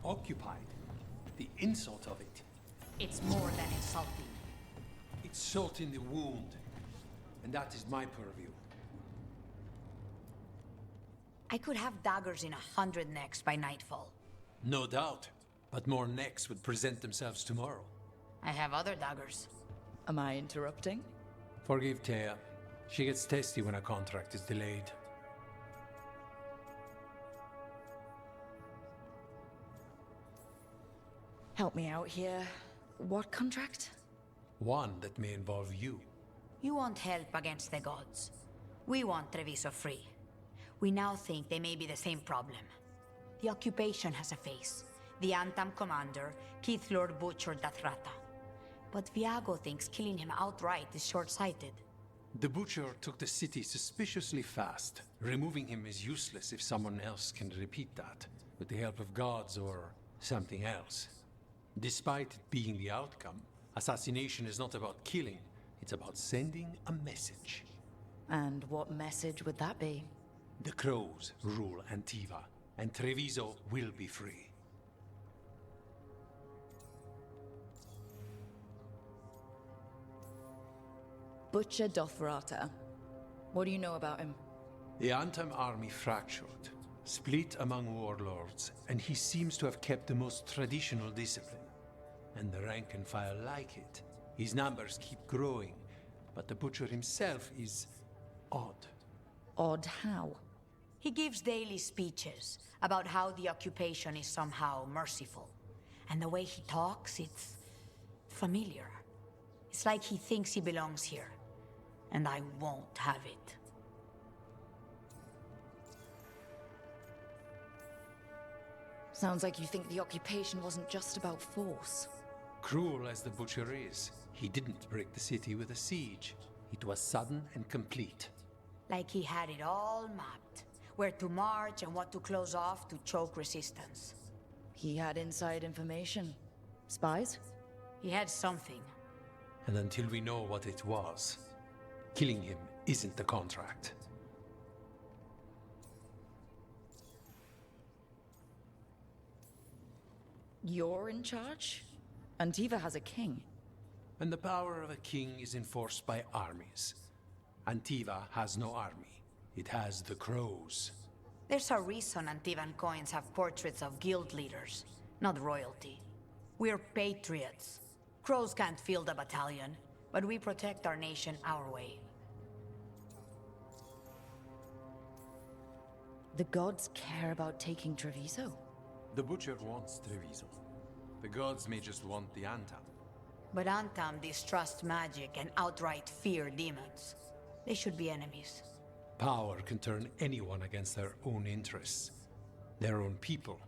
Occupied. The insult of it. It's more than insulting. It's salt in the wound. And that is my purview. I could have daggers in 100 necks by nightfall. No doubt. But more necks would present themselves tomorrow. I have other daggers. Am I interrupting? Forgive Thea. She gets testy when a contract is delayed. Help me out here. What contract? One that may involve you. You want help against the gods. We want Treviso free. We now think they may be the same problem. The occupation has a face. The Antam commander, Keith Lord Butcher Dathrata. But Viago thinks killing him outright is short-sighted. The Butcher took the city suspiciously fast. Removing him is useless if someone else can repeat that, with the help of gods or something else. Despite it being the outcome, assassination is not about killing, it's about sending a message. And what message would that be? The Crows rule Antiva, and Treviso will be free. Butcher Dothrata. What do you know about him? The Antam army fractured, split among warlords, and he seems to have kept the most traditional discipline. And the rank and file like it. His numbers keep growing, but the Butcher himself is odd. Odd how? He gives daily speeches about how the occupation is somehow merciful. And the way he talks, it's familiar. It's like he thinks he belongs here. And I won't have it. Sounds like you think the occupation wasn't just about force. Cruel as the Butcher is, he didn't break the city with a siege. It was sudden and complete. Like he had it all mapped. Where to march and what to close off to choke resistance. He had inside information. Spies? He had something. And until we know what it was, killing him isn't the contract. You're in charge? Antiva has a king. And the power of a king is enforced by armies. Antiva has no army. It has the Crows. There's a reason Antivan coins have portraits of guild leaders, not royalty. We're patriots. Crows can't field a battalion, but we protect our nation our way. The gods care about taking Treviso? The Butcher wants Treviso. The gods may just want the Antam. But Antam distrust magic and outright fear demons. They should be enemies. Power can turn anyone against their own interests, their own people.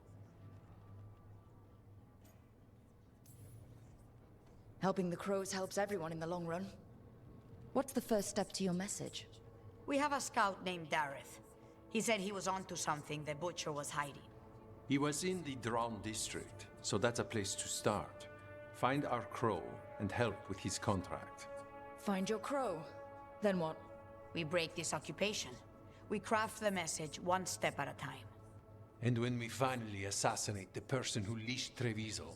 Helping the Crows helps everyone in the long run. What's the first step to your message? We have a scout named Dareth. He said he was onto something the Butcher was hiding. He was in the Drown district, so that's a place to start. Find our crow and help with his contract. Find your crow. Then what? We break this occupation. We craft the message one step at a time. And when we finally assassinate the person who leashed Treviso,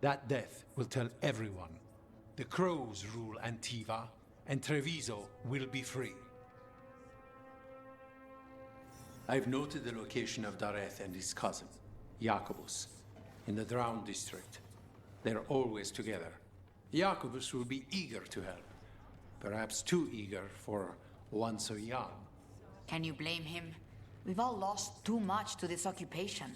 that death will tell everyone. The Crows rule Antiva, and Treviso will be free. I've noted the location of Dareth and his cousin, Jacobus, in the Drown district. They're always together. Jacobus will be eager to help. Perhaps too eager for one so young. Can you blame him? We've all lost too much to this occupation.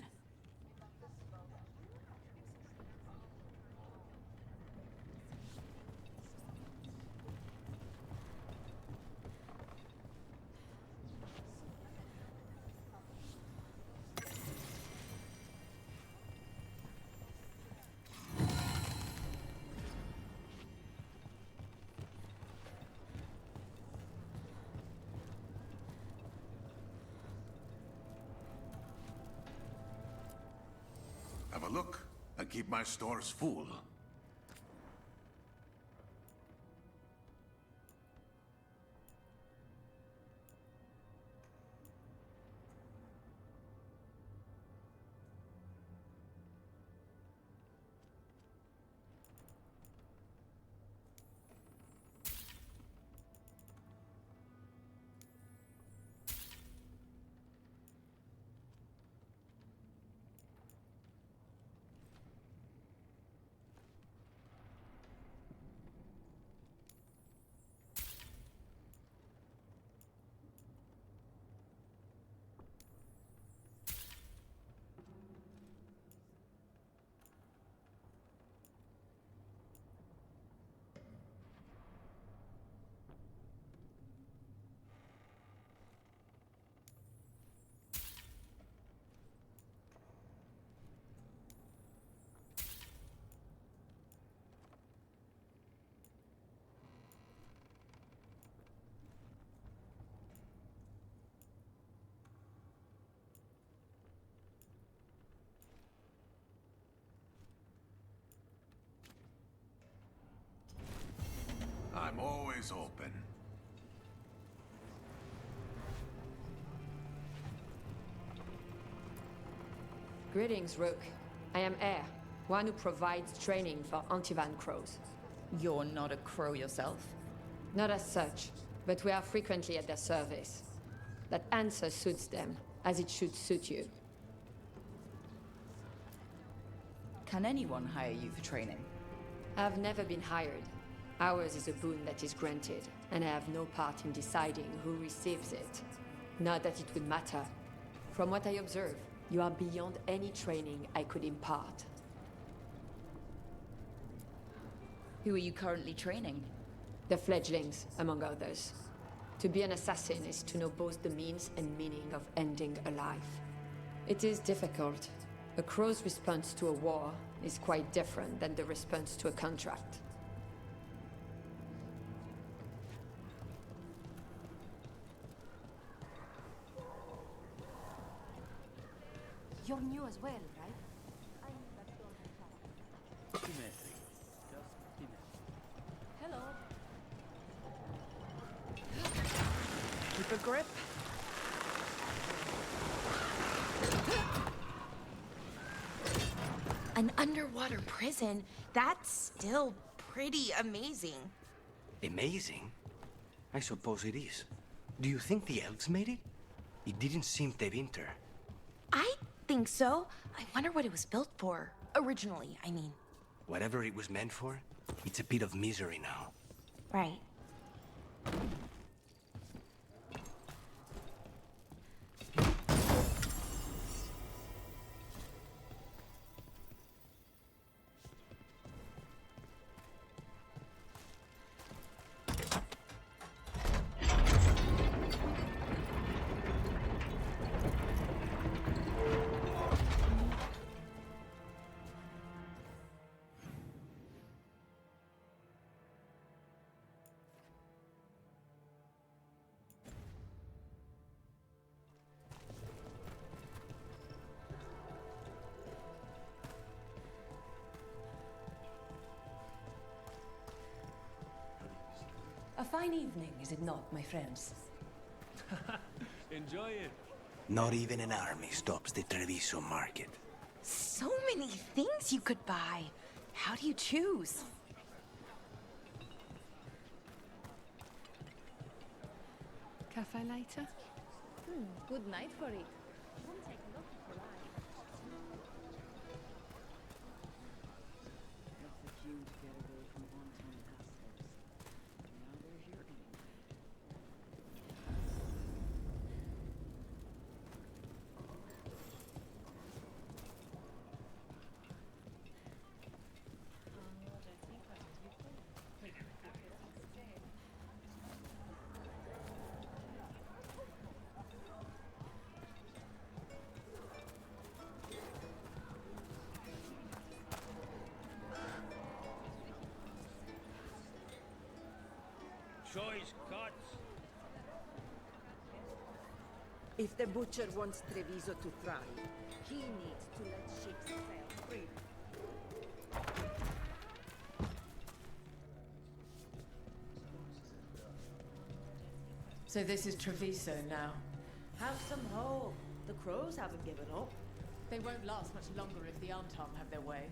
Have a look. I keep my stores full. always open. Greetings, Rook. I am Air, one who provides training for Antivan crows. You're not a crow yourself? Not as such, but we are frequently at their service. That answer suits them, as it should suit you. Can anyone hire you for training? I've never been hired. Ours is a boon that is granted, and I have no part in deciding who receives it. Not that it would matter. From what I observe, you are beyond any training I could impart. Who are you currently training? The fledglings, among others. To be an assassin is to know both the means and meaning of ending a life. It is difficult. A crow's response to a war is quite different than the response to a contract. You're new as well, right? Hello. Keep a grip. An underwater prison? That's still pretty amazing. Amazing? I suppose it is. Do you think the elves made it? It didn't seem to winter. I think so. I wonder what it was built for. Originally, I mean. Whatever it was meant for, it's a bit of misery now. Right. A fine evening, is it not, my friends? Enjoy it. Not even an army stops the Treviso market. So many things you could buy. How do you choose? Cafe later? Good night for it. Choice cuts. If the butcher wants Treviso to thrive, he needs to let ships sail free. So this is Treviso now. Have some hope. The crows haven't given up. They won't last much longer if the Antam have their way.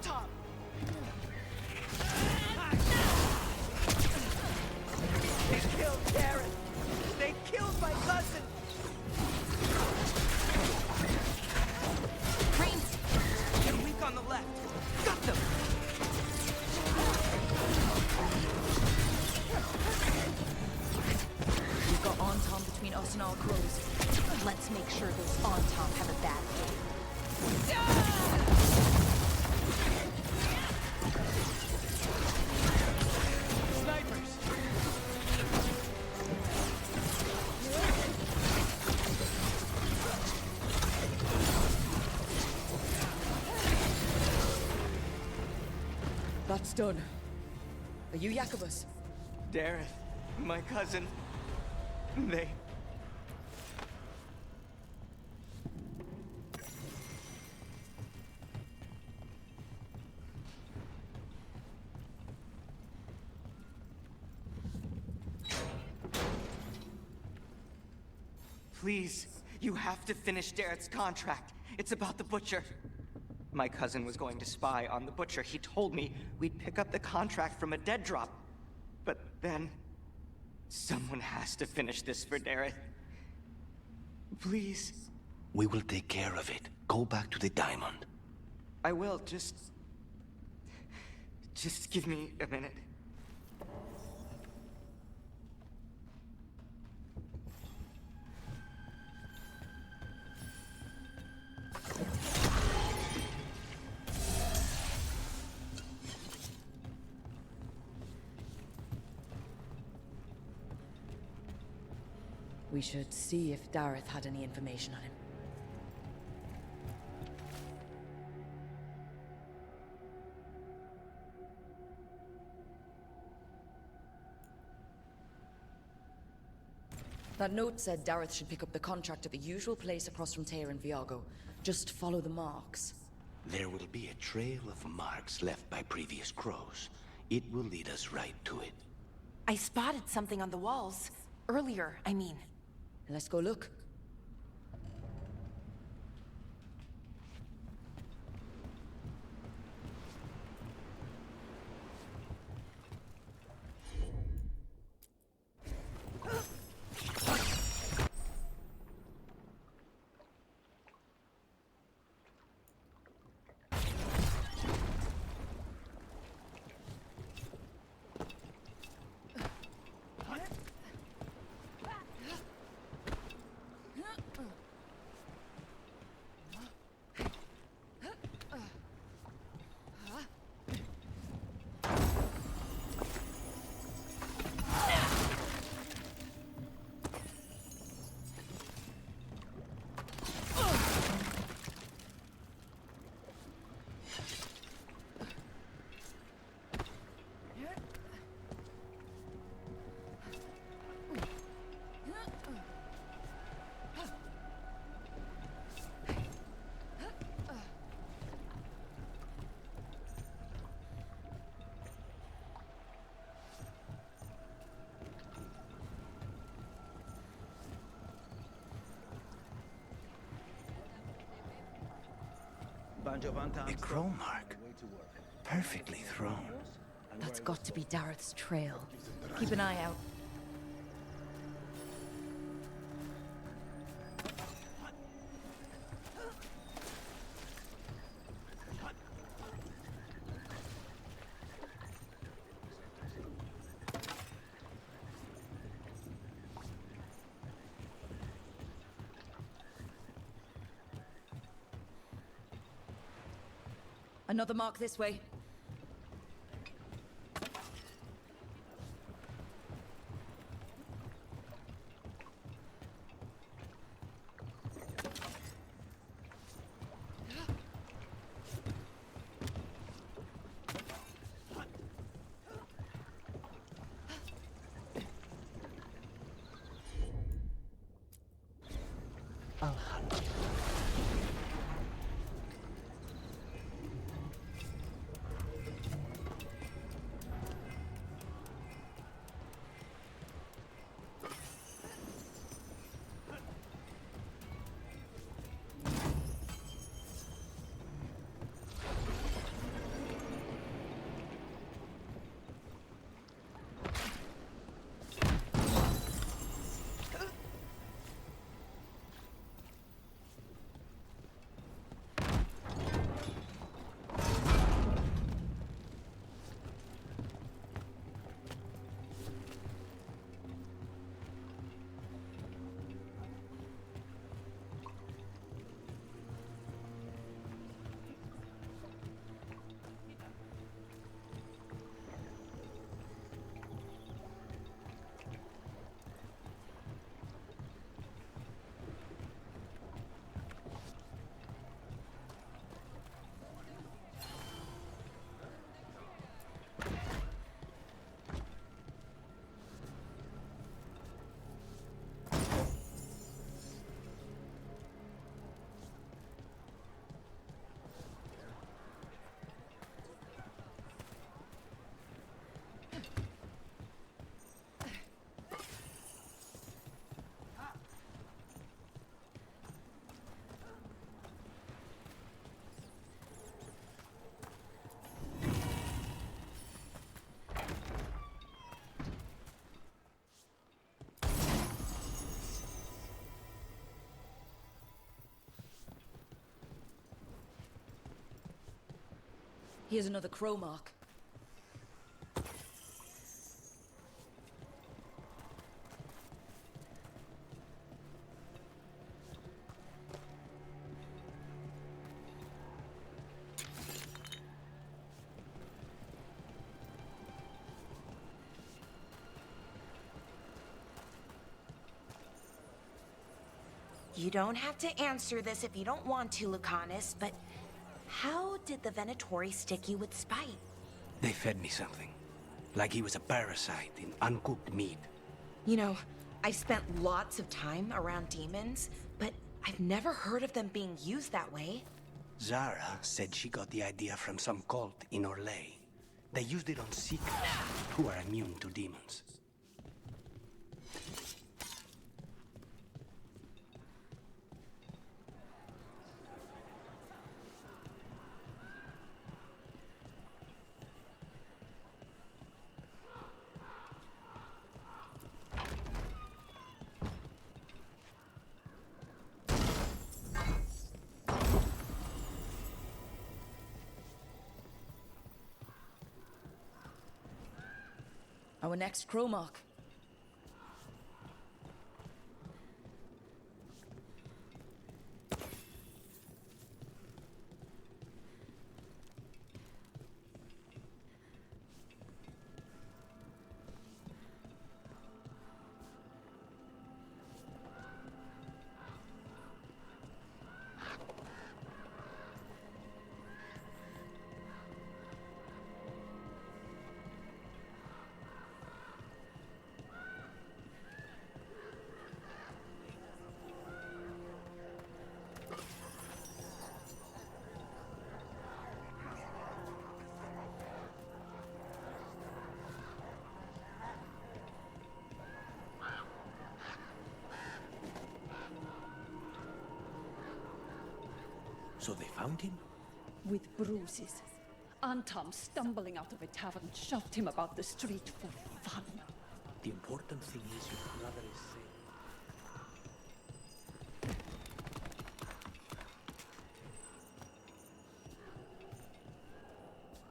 top! They killed Darren! They killed my cousin! Brains! They're weak on the left. Got them! We've got Anton between us and our crows. Let's make sure those on top have a bad day. Snipers! That's done. Are you Jacobus? Darren, my cousin. They... Please, you have to finish Darrett's contract. It's about the Butcher. My cousin was going to spy on the Butcher. He told me we'd pick up the contract from a dead drop. But then... someone has to finish this for Darrett. Please. We will take care of it. Go back to the diamond. I will, just give me a minute. We should see if Dareth had any information on him. That note said Dareth should pick up the contract at the usual place across from Teir and Viago. Just follow the marks. There will be a trail of marks left by previous crows. It will lead us right to it. I spotted something on the walls. Earlier, I mean. Let's go look. A crow mark. Perfectly thrown. That's got to be Dareth's trail. Keep an eye out. Another mark this way. Alhamdulillah. Here's another crow mark. You don't have to answer this if you don't want to, Lucanus, but how did the Venatori stick you with spite? They fed me something. Like he was a parasite in uncooked meat. You know, I've spent lots of time around demons, but I've never heard of them being used that way. Zara said she got the idea from some cult in Orlais. They used it on Seekers, who are immune to demons. Our next crow mark. So they found him? With bruises. Antam, stumbling out of a tavern, shoved him about the street for fun. The important thing is your brother is safe.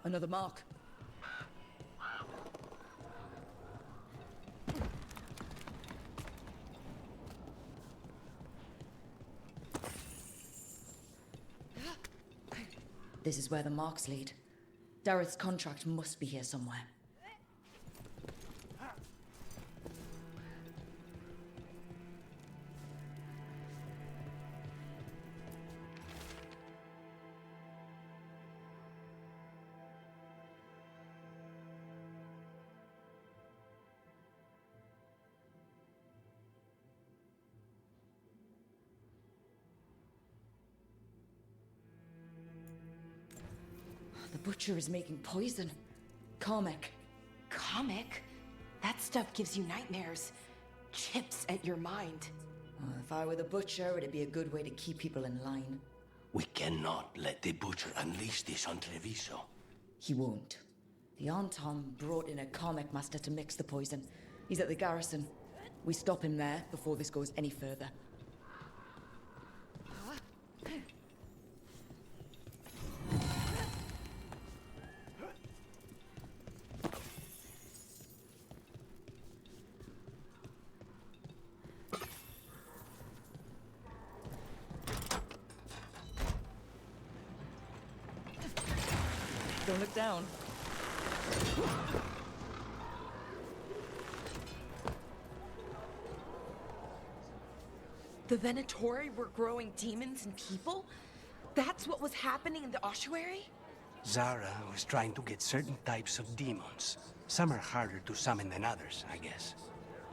Another mark. This is where the marks lead. Dareth's contract must be here somewhere. The butcher is making poison. Comic. Comic? That stuff gives you nightmares. Chips at your mind. If I were the butcher, it'd be a good way to keep people in line. We cannot let the butcher unleash this on Treviso. He won't. The Anton brought in a comic master to mix the poison. He's at the garrison. We stop him there before this goes any further. Don't look down. The Venatori were growing demons and people? That's what was happening in the ossuary? Zara was trying to get certain types of demons. Some are harder to summon than others, I guess.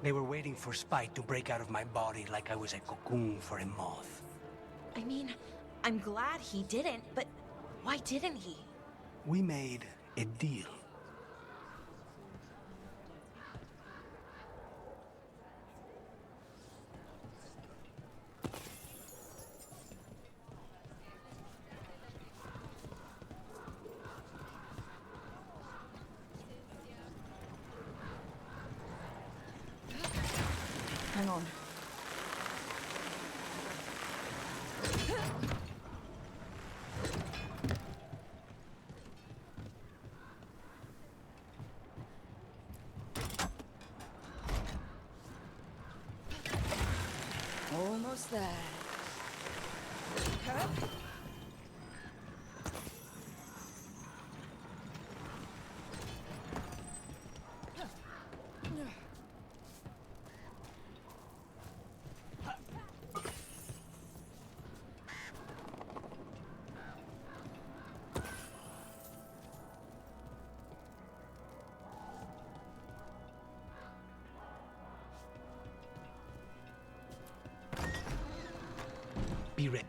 They were waiting for Spite to break out of my body like I was a cocoon for a moth. I mean, I'm glad he didn't, but why didn't he? We made a deal. Hang on. there. Be ready.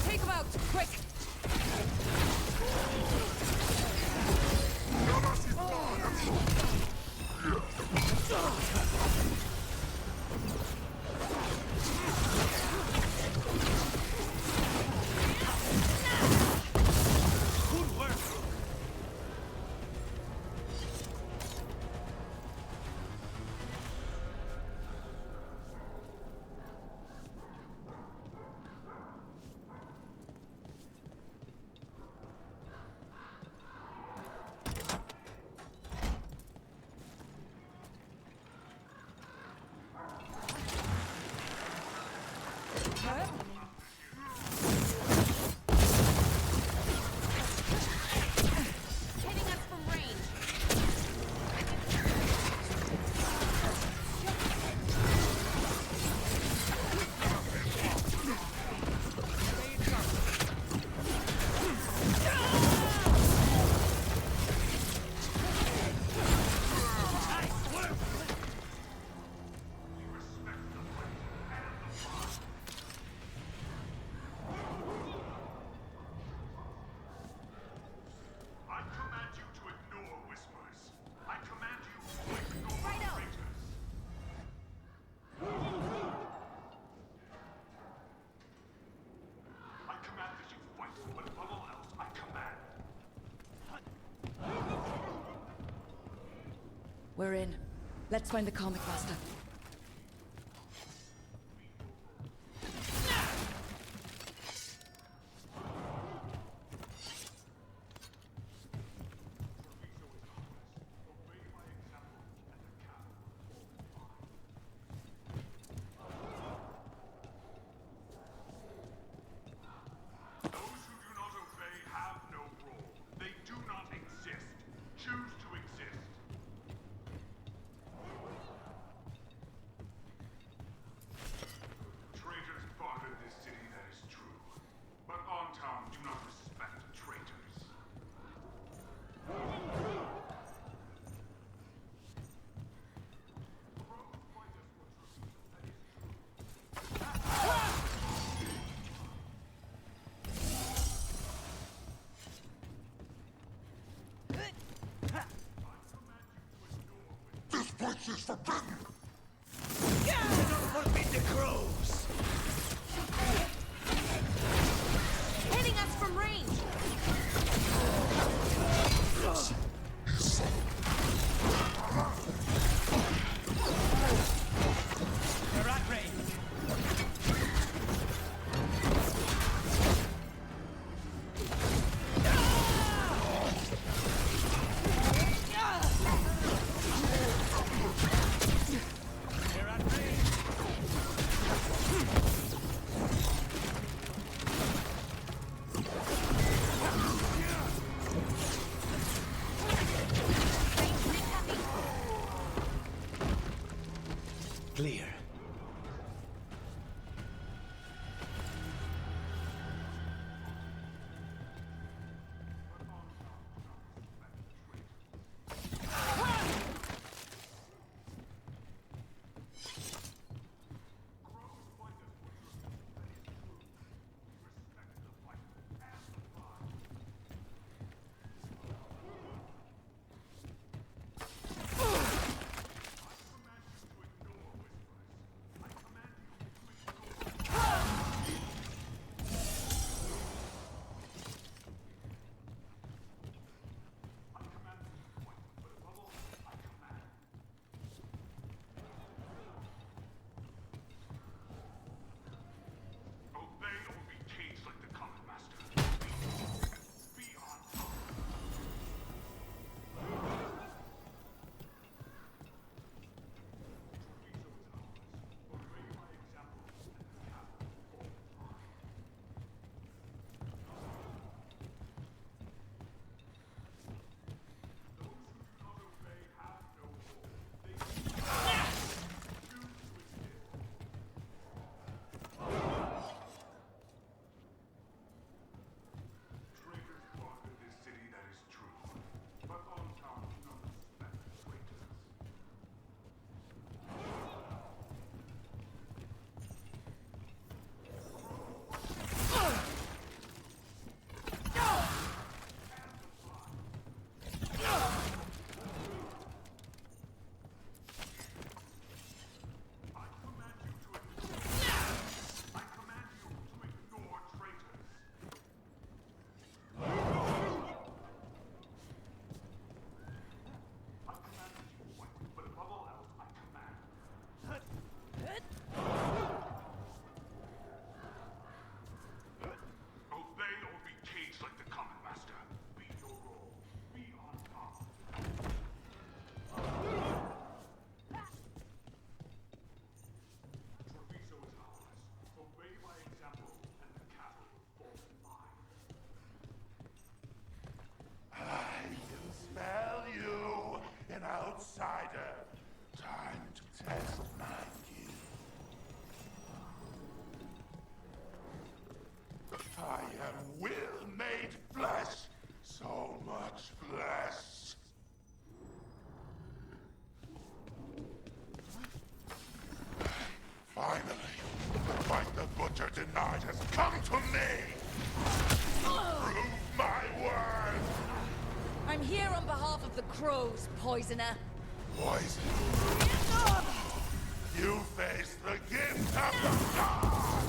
Take him out, quick! Good work. Hitting us from range. I command you to ignore whispers. I command you to ignore traitors. I command that you fight, but above all else, I command. We're in. Let's find the comic master. Those who do not obey have no role. They do not exist. Choose to exist. Traitors bombarded this city, that is true. But Ontown do not respect traitors. This place is forbidden! Don't beat the crows. Hitting us from range. They're at range. They're at range. crows, poisoner! Poison. You face the gift of the gods!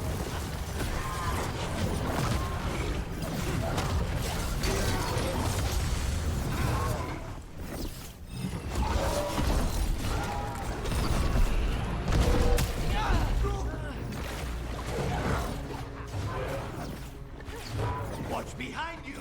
Watch behind you!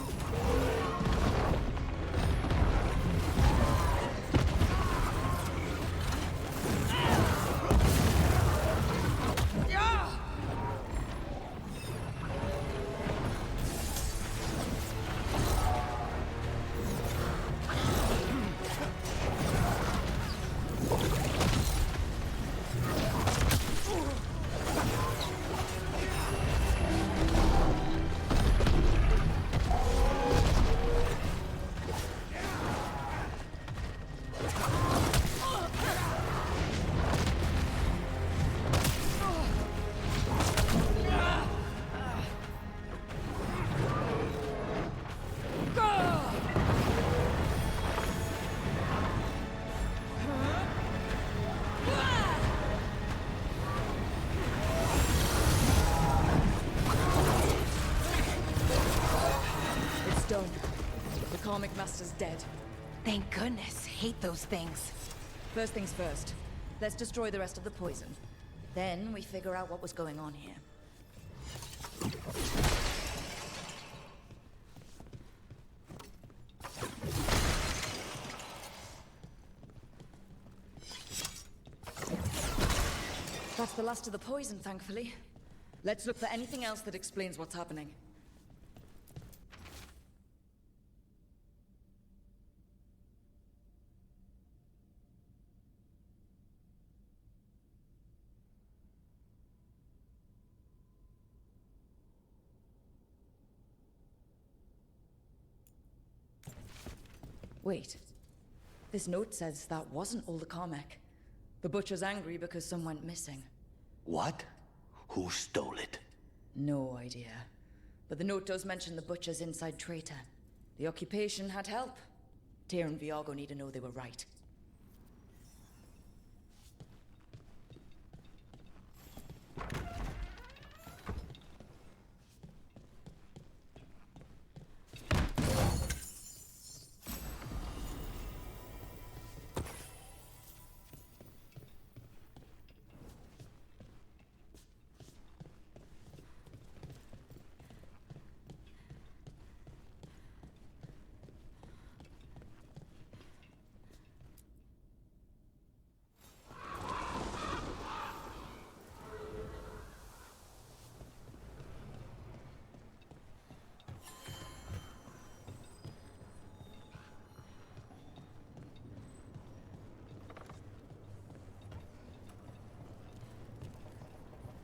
Done. The Karmic Master's dead. Thank goodness. Hate those things. First things first. Let's destroy the rest of the poison. Then we figure out what was going on here. That's the last of the poison, thankfully. Let's look for anything else that explains what's happening. Wait. This note says that wasn't all the Carmack. The Butcher's angry because some went missing. What? Who stole it? No idea. But the note does mention the Butcher's inside traitor. The occupation had help. Tyr and Veilguard need to know they were right.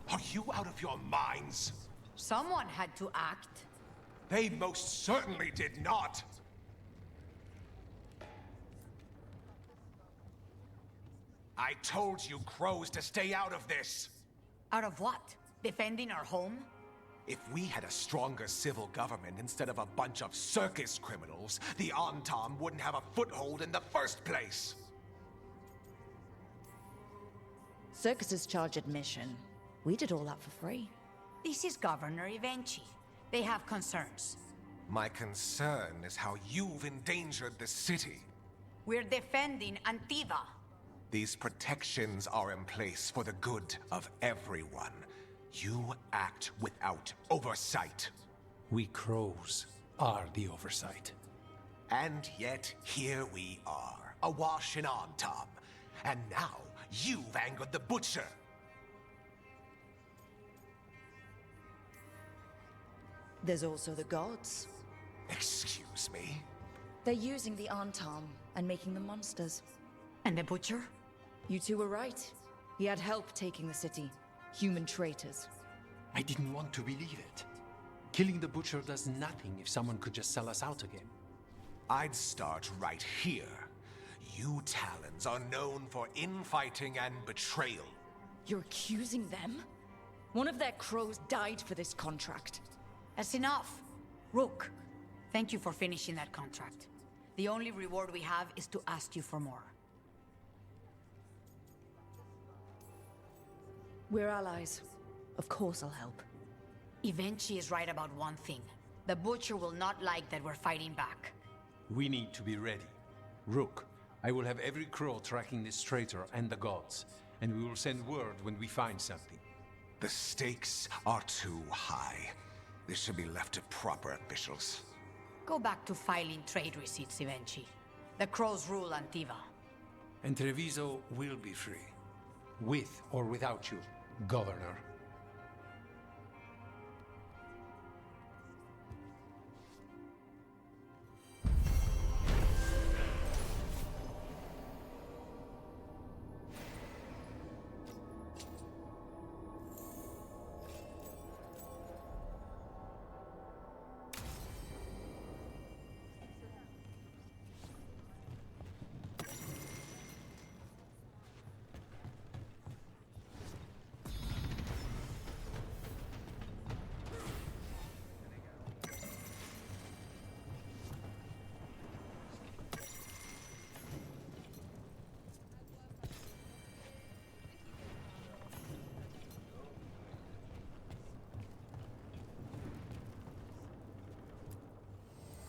Are you out of your minds? Someone had to act. They most certainly did not. I told you crows to stay out of this. Out of what? Defending our home? If we had a stronger civil government instead of a bunch of circus criminals, the Antam wouldn't have a foothold in the first place. Circuses charge admission. We did all that for free. This is Governor Evenchi. They have concerns. My concern is how you've endangered the city. We're defending Antiva. These protections are in place for the good of everyone. You act without oversight. We crows are the oversight. And yet, here we are, awash in Antam. And now, you've angered the Butcher. There's also the gods. Excuse me? They're using the Antam and making them monsters. And the Butcher? You two were right. He had help taking the city. Human traitors. I didn't want to believe it. Killing the Butcher does nothing if someone could just sell us out again. I'd start right here. You Talons are known for infighting and betrayal. You're accusing them? One of their crows died for this contract. That's enough. Rook, thank you for finishing that contract. The only reward we have is to ask you for more. We're allies. Of course I'll help. Evenchi is right about one thing. The Butcher will not like that we're fighting back. We need to be ready. Rook, I will have every crow tracking this traitor and the gods, and we will send word when we find something. The stakes are too high. This should be left to proper officials. Go back to filing trade receipts, Evenchi. The Crows rule Antiva. And Treviso will be free. With or without you, Governor.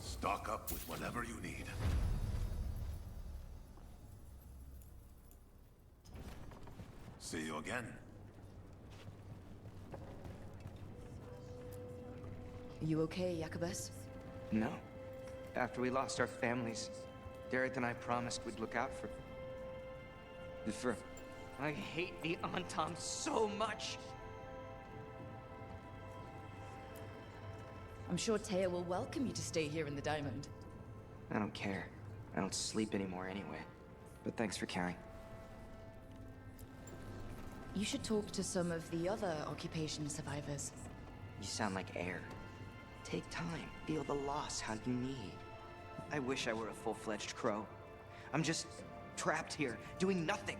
Stock up with whatever you need. See you again. Are you okay, Jacobus? No. After we lost our families, Derek and I promised we'd look out for... I hate the Antam so much! I'm sure Taya will welcome you to stay here in the Diamond. I don't care. I don't sleep anymore anyway. But thanks for caring. You should talk to some of the other occupation survivors. You sound like air. Take time. Feel the loss how you need. I wish I were a full-fledged crow. I'm just trapped here, doing nothing.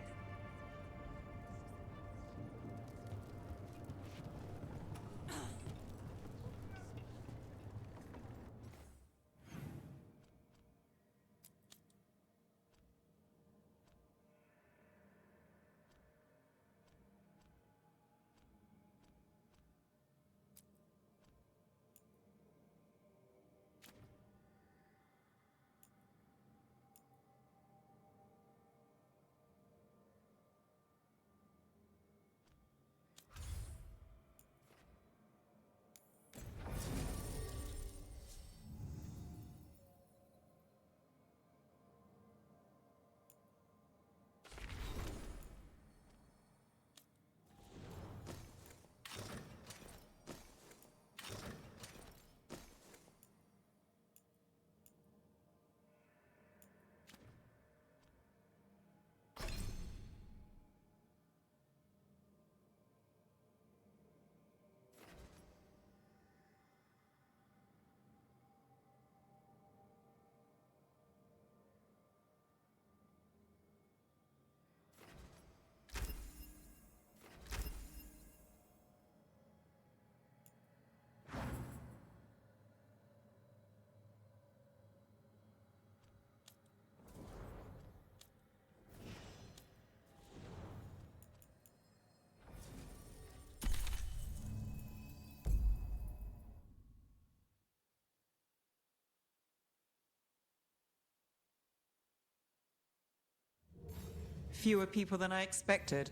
Fewer people than I expected.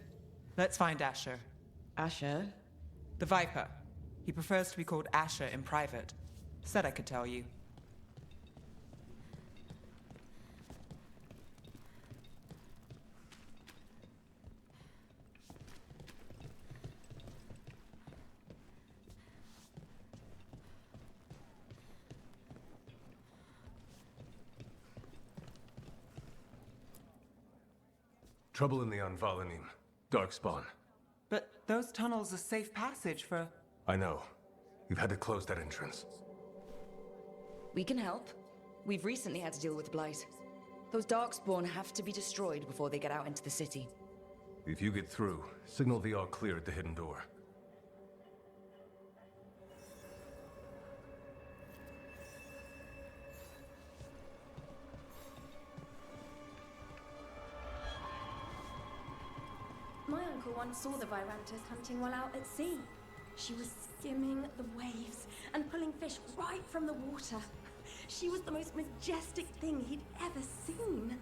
Let's find Asher. Asher? The Viper. He prefers to be called Asher in private. Said I could tell you. Trouble in the Anvalanim. Darkspawn. But those tunnels are safe passage for... I know. We've had to close that entrance. We can help. We've recently had to deal with Blight. Those Darkspawn have to be destroyed before they get out into the city. If you get through, signal the all clear at the hidden door. uncle once saw the Virantas hunting while out at sea. She was skimming the waves and pulling fish right from the water. She was the most majestic thing he'd ever seen.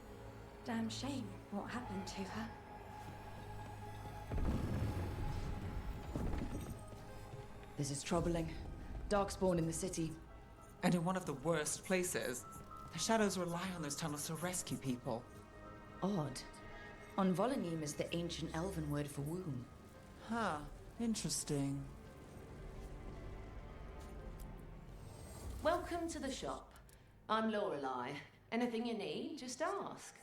Damn shame what happened to her. This is troubling. Darkspawn in the city. And in one of the worst places. The shadows rely on those tunnels to rescue people. Odd. On Volanim is the ancient elven word for womb. Huh. Interesting. Welcome to the shop. I'm Lorelei. Anything you need, just ask.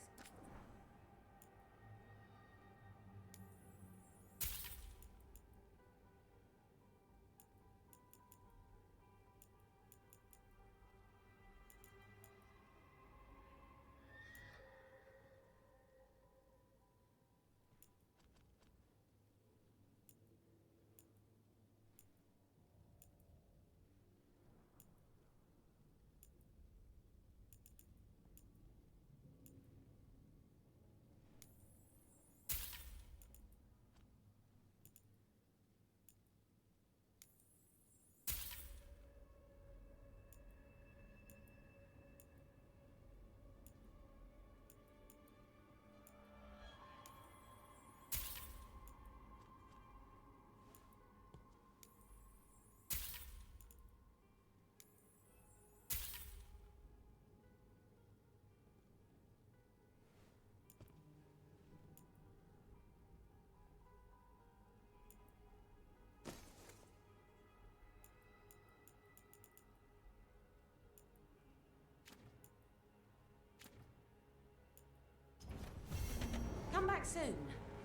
Come back soon.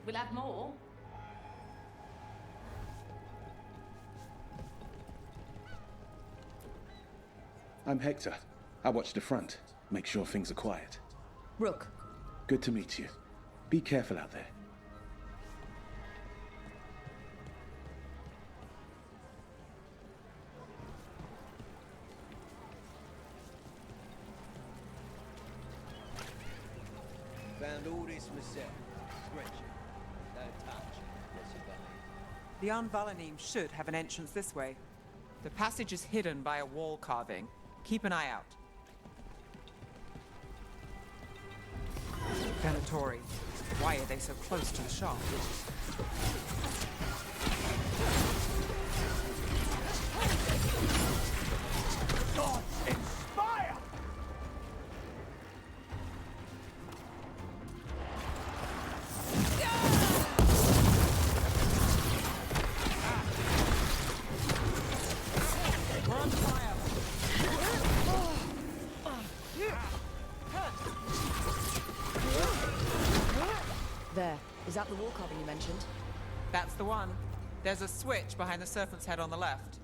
We'll have more. I'm Hector. I watch the front. Make sure things are quiet. Rook. Good to meet you. Be careful out there. Found all this myself. Stretch it. Don't touch it. What's it behind? The Anvalanim should have an entrance this way. The passage is hidden by a wall carving. Keep an eye out. Venatori. Why are they so close to the shop? Gods inspire! We're on fire! There. Is that the wall carving you mentioned? That's the one. There's a switch behind the serpent's head on the left.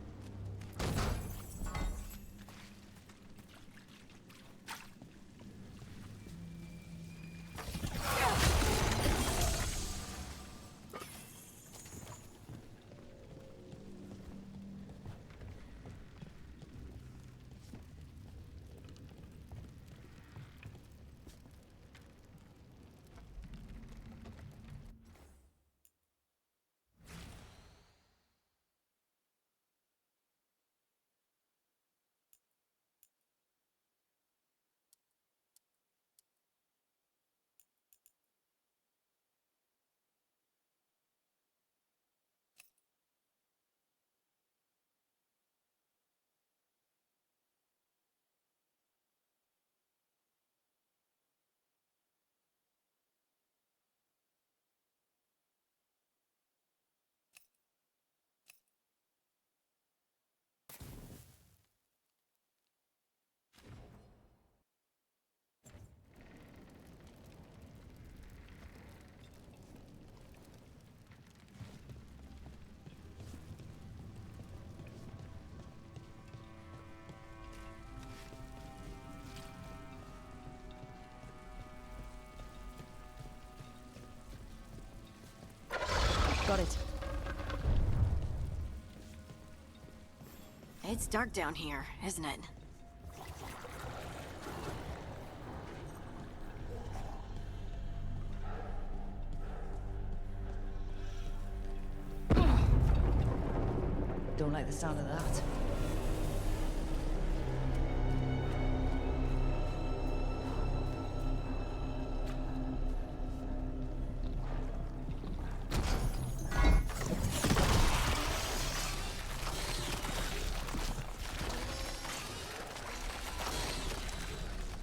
Got it. It's dark down here, isn't it? like the sound of that.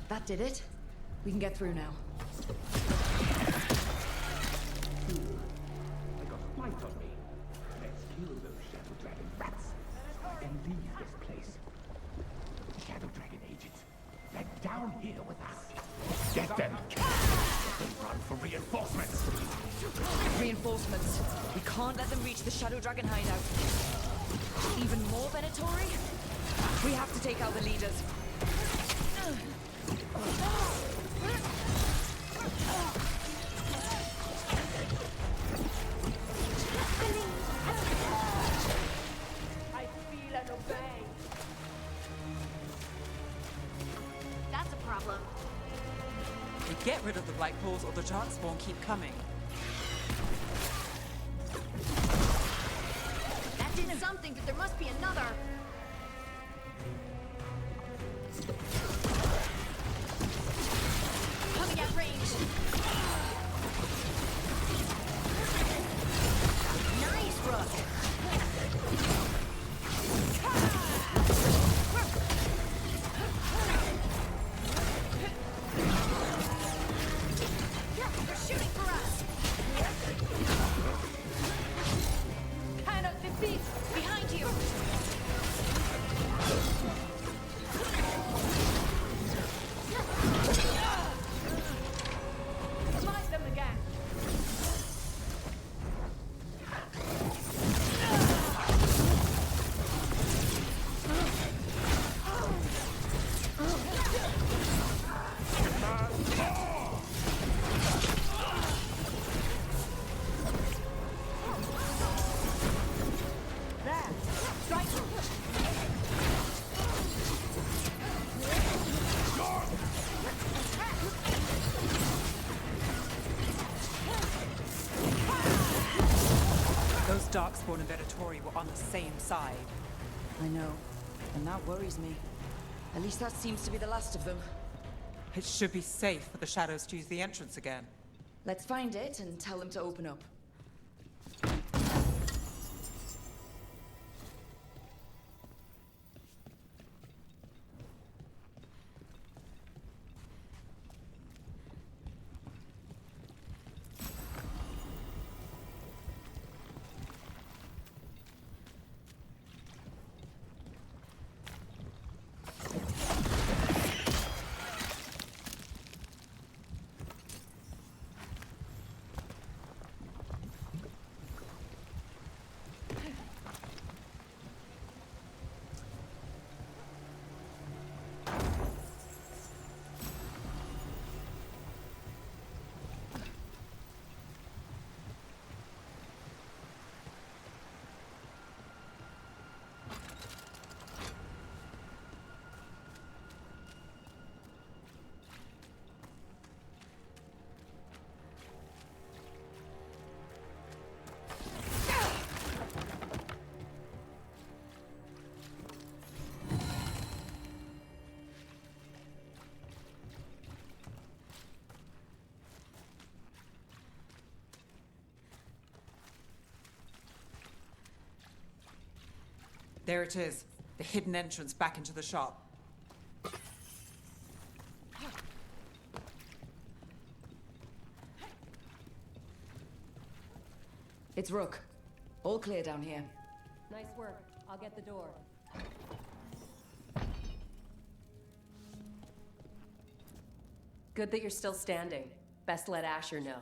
That did it. We can get through now. I got light on me. Let's kill those Shadow Dragon rats and leave this place. Shadow Dragon agents, they're down here with us. Get them! They run for reinforcements! Reinforcements. We can't let them reach the Shadow Dragon hideout. Even more Venatori? We have to take out the leaders. I feel and obey. That's a problem. We get rid of the Black Halls or the Darkspawn keep coming. That did something, but there must be another. Coming at range. Nice, Rook. They're shooting for us. Kind of defeat. Behind you. Smite them again. There. Strike. Those Darkspawn and Venatori were on the same side. I know, and that worries me. At least that seems to be the last of them. It should be safe for the Shadows to use the entrance again. Let's find it and tell them to open up. There it is, the hidden entrance back into the shop. It's Rook. All clear down here. Nice work. I'll get the door. Good that you're still standing. Best let Asher know.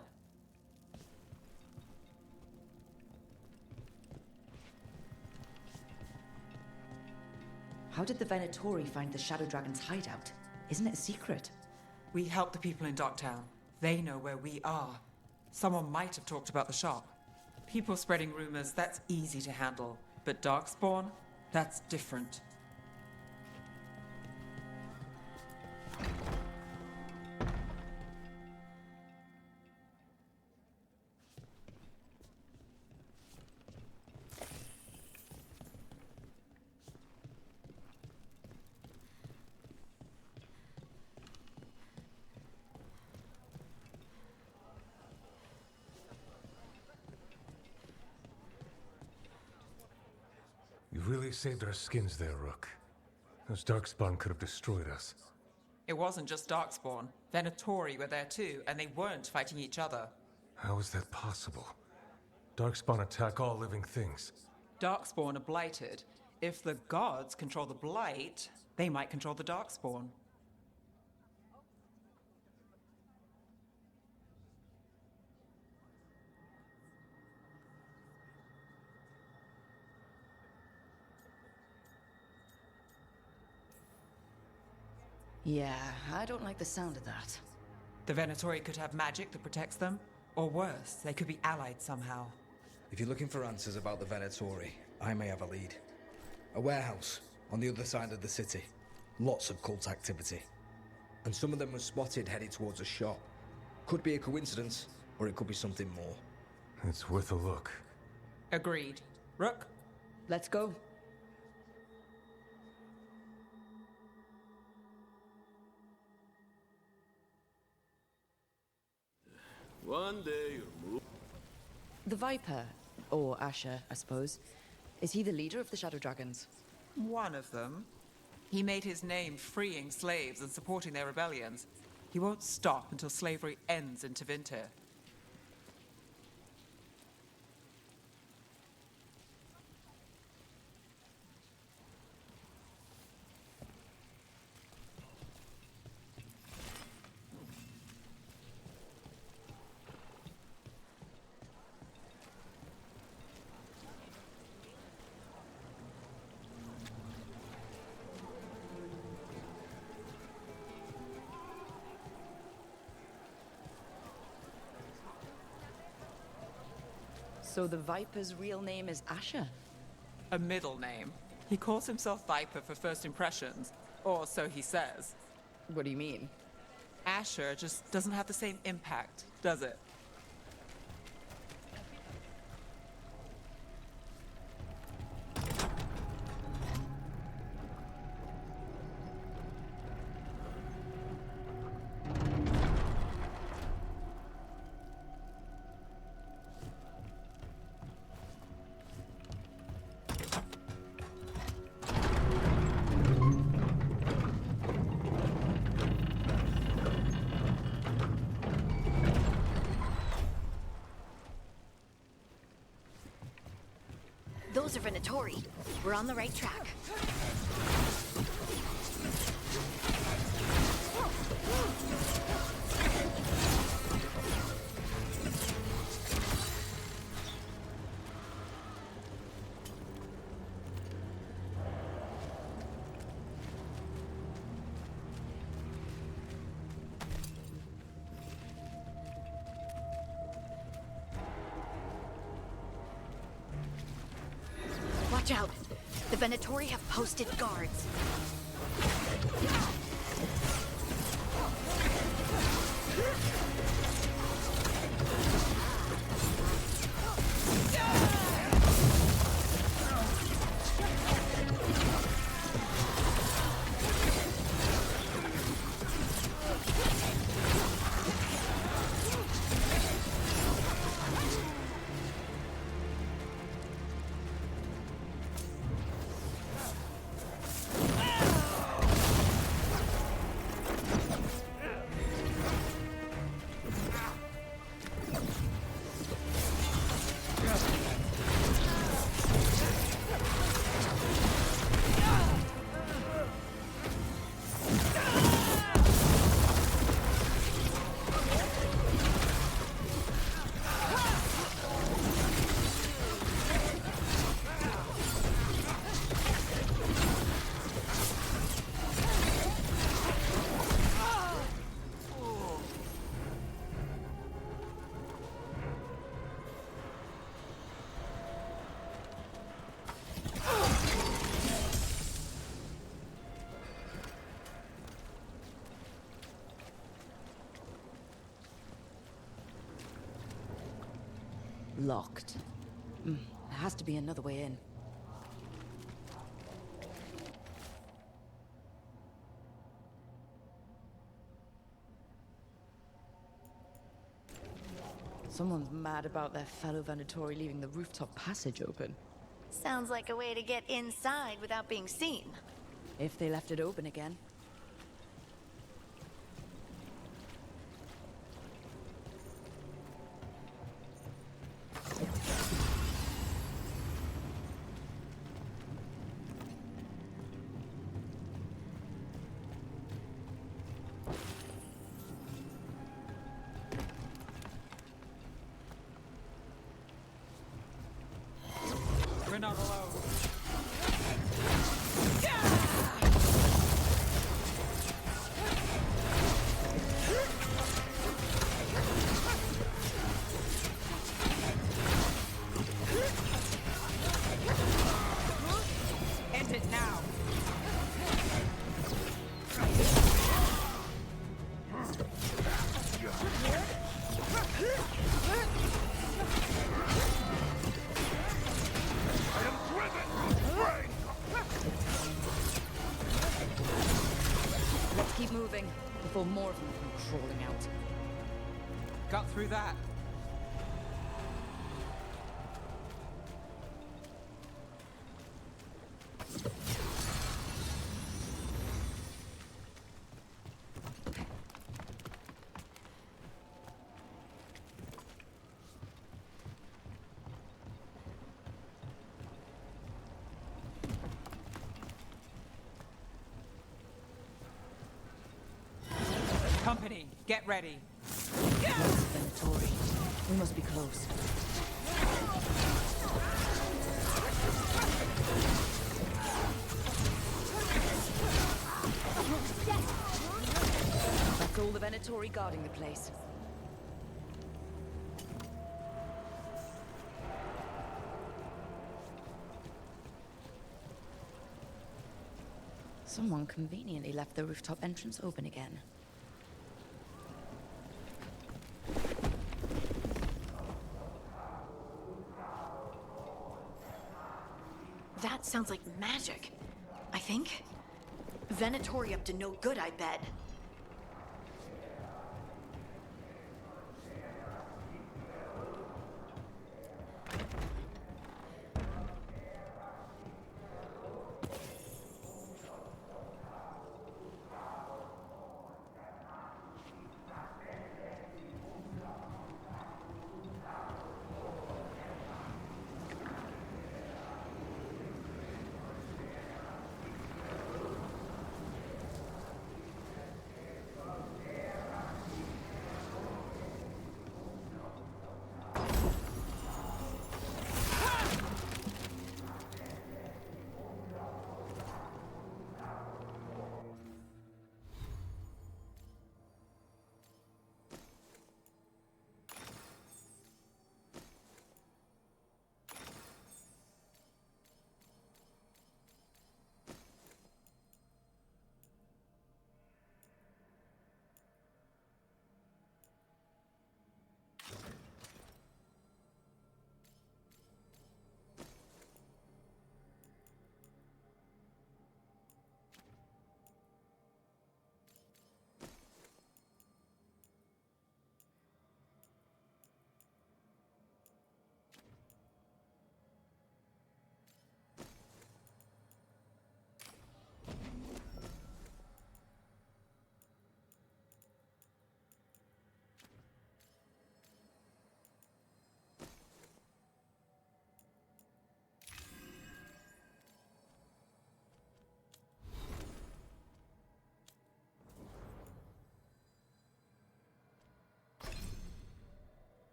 How did the Venatori find the Shadow Dragon's hideout? Isn't it a secret? We help the people in Docktown. They know where we are. Someone might have talked about the shop. People spreading rumors, that's easy to handle. But Darkspawn? That's different. barely saved our skins there, Rook. Those Darkspawn could have destroyed us. It wasn't just Darkspawn. Venatori were there too, and they weren't fighting each other. How is that possible? Darkspawn attack all living things. Darkspawn are blighted. If the gods control the blight, they might control the Darkspawn. Yeah, I don't like the sound of that. The Venatori could have magic that protects them, or worse, they could be allied somehow. If you're looking for answers about the Venatori, I may have a lead. A warehouse on the other side of the city. Lots of cult activity. And some of them were spotted headed towards a shop. Could be a coincidence, or it could be something more. It's worth a look. Agreed. Rook? Let's go. One day you'll move. The Viper, or Asher, I suppose. Is he the leader of the Shadow Dragons? One of them. He made his name freeing slaves and supporting their rebellions. He won't stop until slavery ends in Tevinter. So the Viper's real name is Asher? A middle name. He calls himself Viper for first impressions, or so he says. What do you mean? Asher just doesn't have the same impact, does it? Those are Venatori. We're on the right track. Watch out! The Venatori have posted guards. Locked. There has to be another way in. Someone's mad about their fellow Venatori leaving the rooftop passage open. Sounds like a way to get inside without being seen. If they left it open again. We're not alone. End it now. Let's keep moving before more of them come crawling out. Got through that. Company, get ready. Venatori. We must be close. That's all the Venatori guarding the place. Someone conveniently left the rooftop entrance open again. That sounds like magic, I think. Venatori up to no good, I bet.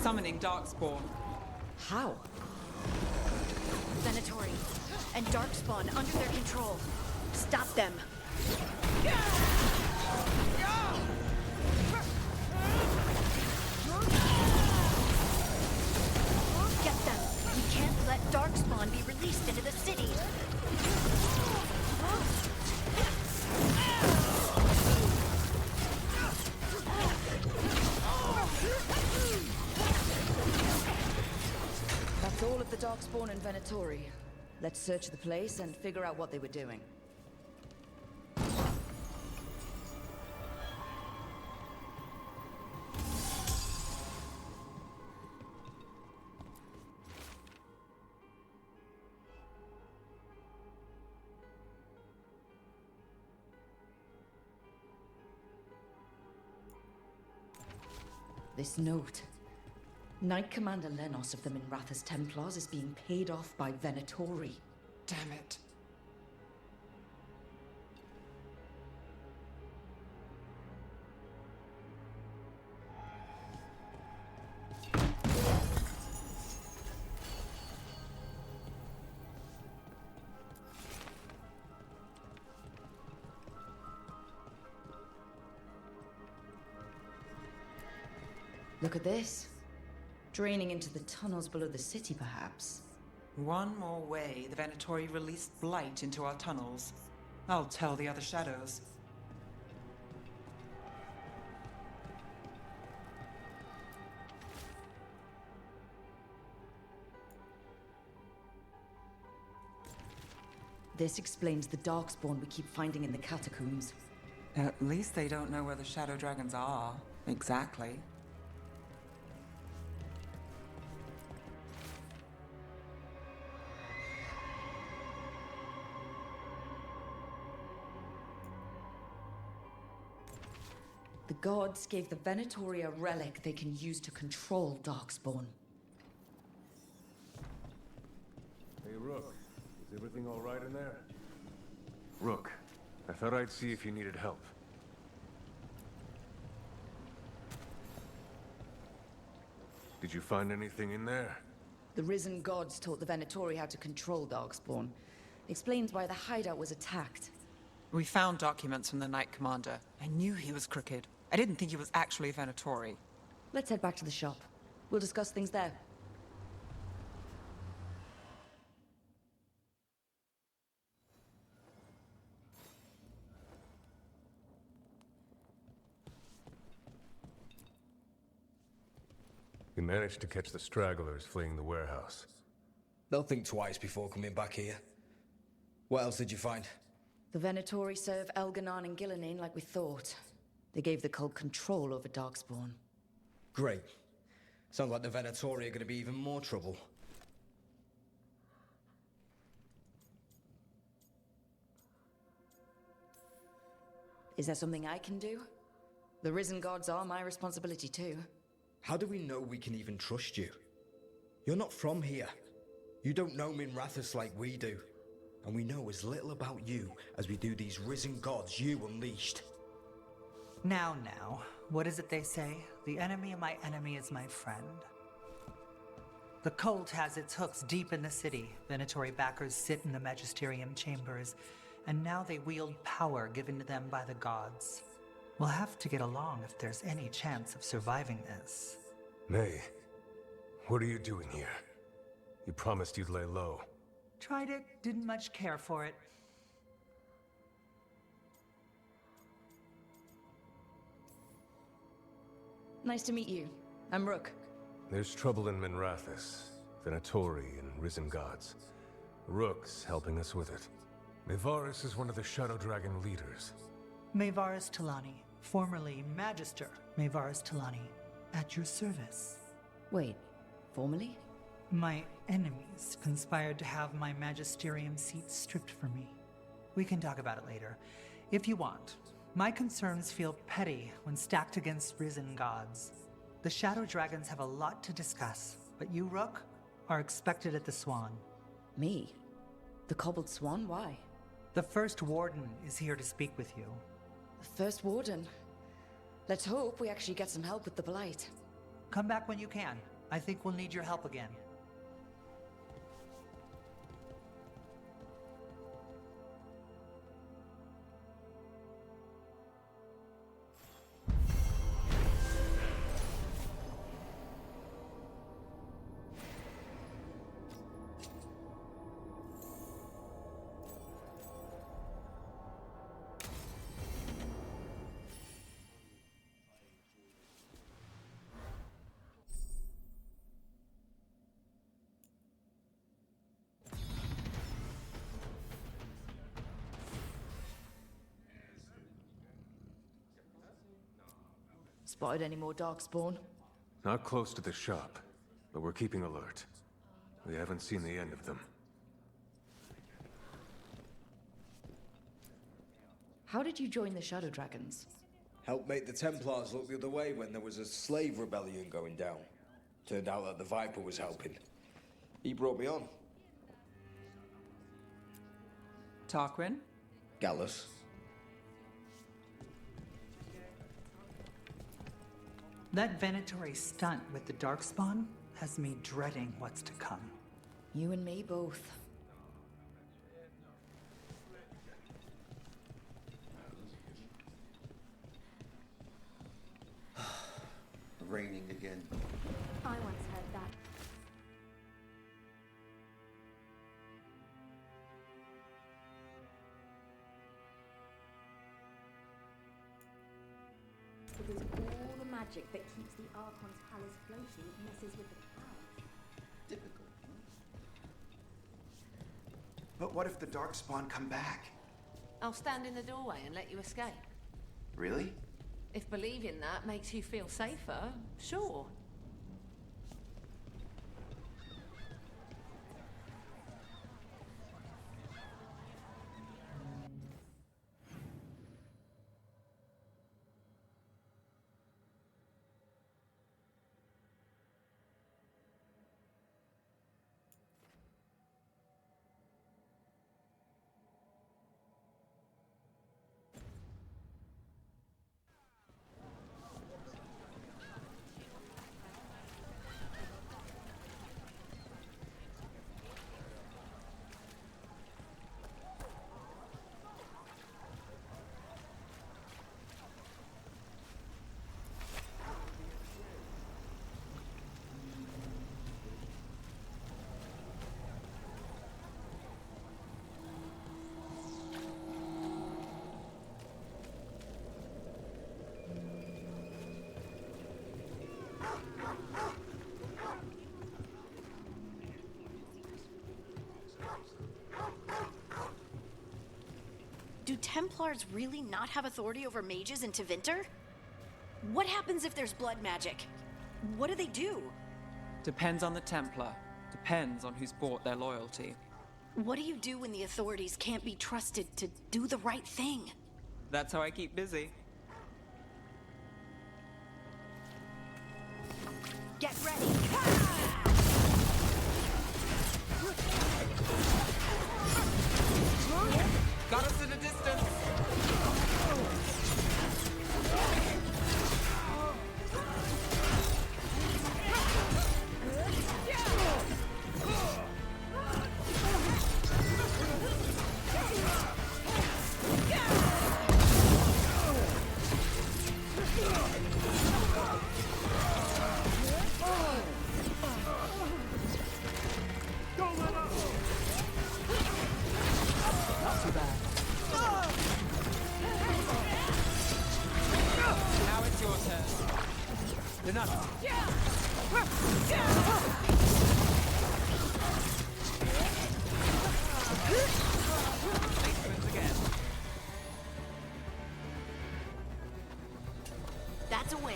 summoning Darkspawn. How? Venatori and Darkspawn under their control. Stop them. Get them. We can't let Darkspawn be released into the city. That's all of the Darkspawn and Venatori. Let's search the place and figure out what they were doing. This note. Knight Commander Lenos of the Minrathous Templars is being paid off by Venatori. Damn it. Look at this. Draining into the tunnels below the city, perhaps. One more way the Venatori released blight into our tunnels. I'll tell the other shadows. This explains the Darkspawn we keep finding in the catacombs. At least they don't know where the Shadow Dragons are. Exactly. The gods gave the Venatori a relic they can use to control Darkspawn. Hey, Rook. Is everything all right in there? Rook, I thought I'd see if you needed help. Did you find anything in there? The risen gods taught the Venatori how to control Darkspawn. Explains why the hideout was attacked. We found documents from the Knight Commander. I knew he was crooked. I didn't think he was actually a Venatori. Let's head back to the shop. We'll discuss things there. You managed to catch the stragglers fleeing the warehouse. They'll think twice before coming back here. What else did you find? The Venatori serve Elganon and Gillenane like we thought. They gave the cult control over Darkspawn. Great. Sounds like the Venatori are going to be even more trouble. Is there something I can do? The risen gods are my responsibility too. How do we know we can even trust you? You're not from here. You don't know Minrathous like we do. And we know as little about you as we do these risen gods you unleashed. Now, what is it they say? The enemy of my enemy is my friend. The cult has its hooks deep in the city. Venatori backers sit in the magisterium chambers, and now they wield power given to them by the gods. We'll have to get along if there's any chance of surviving this. May, what are you doing here? You promised you'd lay low. Tried it, didn't much care for it. Nice to meet you. I'm Rook. There's trouble in Minrathous, Venatori and risen gods. Rook's helping us with it. Mayvarus is one of the Shadow Dragon leaders. Mayvarus Talani, formerly Magister Mayvarus Talani, at your service. Wait, formerly? My enemies conspired to have my magisterium seat stripped from me. We can talk about it later, if you want. My concerns feel petty when stacked against risen gods. The Shadow Dragons have a lot to discuss, but you, Rook, are expected at the Swan. Me? The Cobbled Swan? Why? The First Warden is here to speak with you. The First Warden? Let's hope we actually get some help with the Blight. Come back when you can. I think we'll need your help again. Spotted any more Darkspawn? Not close to the shop, but we're keeping alert. We haven't seen the end of them. How did you join the Shadow Dragons? Helped make the Templars look the other way when there was a slave rebellion going down. Turned out that the Viper was helping. He brought me on. Tarquin? Gallus. That Venatori stunt with the Darkspawn has me dreading what's to come. You and me both. Raining again. I once heard that. Because all the magic that keeps the Archon's palace floating messes with the clouds. Typical. But what if the Darkspawn come back? I'll stand in the doorway and let you escape. Really? If believing that makes you feel safer, sure. Do Templars really not have authority over mages in Tevinter? What happens if there's blood magic? What do they do? Depends on the Templar. Depends on who's bought their loyalty. What do you do when the authorities can't be trusted to do the right thing? That's how I keep busy. Get ready! Got us at a distance! That's a win.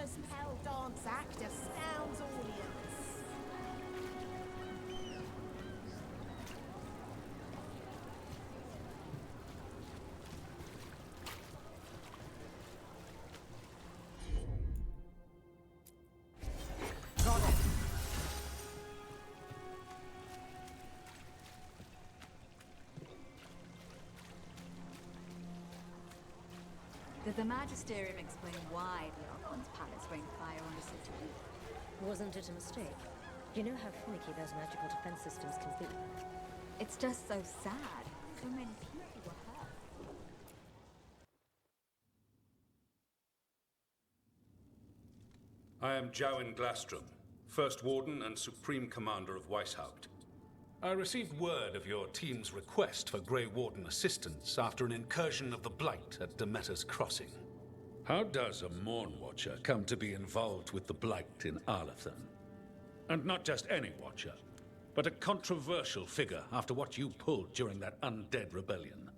Famous Pell Dance act astounds audience. Got it. Did the Magisterium explain why the Archon's palace rained fire on the city? Wasn't it a mistake? You know how finicky those magical defense systems can be. It's just so sad. So many people were hurt. I am Jowen Glastrom, First Warden and Supreme Commander of Weishaupt. I received word of your team's request for Grey Warden assistance after an incursion of the Blight at Demeter's Crossing. How does a Morn Watcher come to be involved with the Blight in Arlathan? And not just any Watcher, but a controversial figure after what you pulled during that undead rebellion.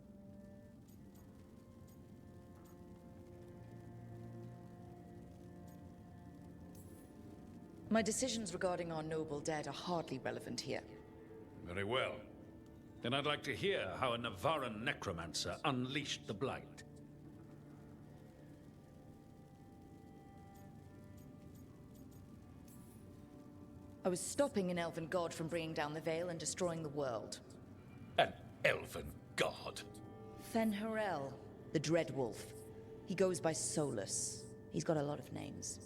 My decisions regarding our noble dead are hardly relevant here. Very well. Then I'd like to hear how a Navaran necromancer unleashed the Blight. I was stopping an elven god from bringing down the Veil and destroying the world. An elven god? Fen'Harel, the Dread Wolf. He goes by Solus. He's got a lot of names.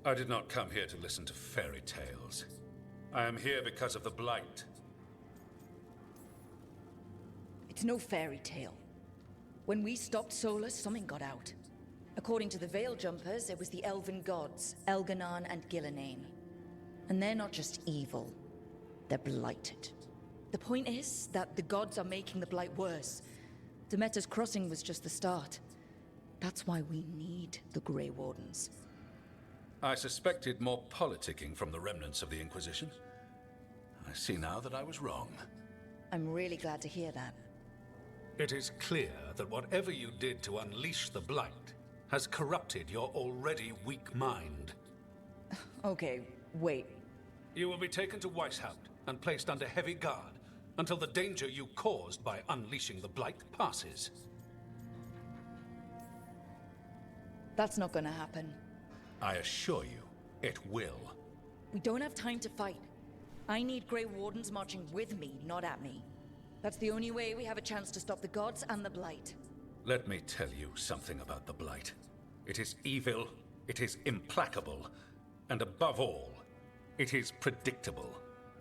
I did not come here to listen to fairy tales. I am here because of the Blight. It's no fairy tale. When we stopped Solus, something got out. According to the Veil Jumpers, it was the elven gods, Elganon and Gillenane. And they're not just evil, they're blighted. The point is that the gods are making the Blight worse. Demeter's Crossing was just the start. That's why we need the Grey Wardens. I suspected more politicking from the remnants of the Inquisition. I see now that I was wrong. I'm really glad to hear that. It is clear that whatever you did to unleash the Blight has corrupted your already weak mind. Okay, wait. You will be taken to Weishaupt and placed under heavy guard until the danger you caused by unleashing the Blight passes. That's not gonna happen. I assure you, it will. We don't have time to fight. I need Grey Wardens marching with me, not at me. That's the only way we have a chance to stop the gods and the Blight. Let me tell you something about the Blight. It is evil, it is implacable, and above all, it is predictable.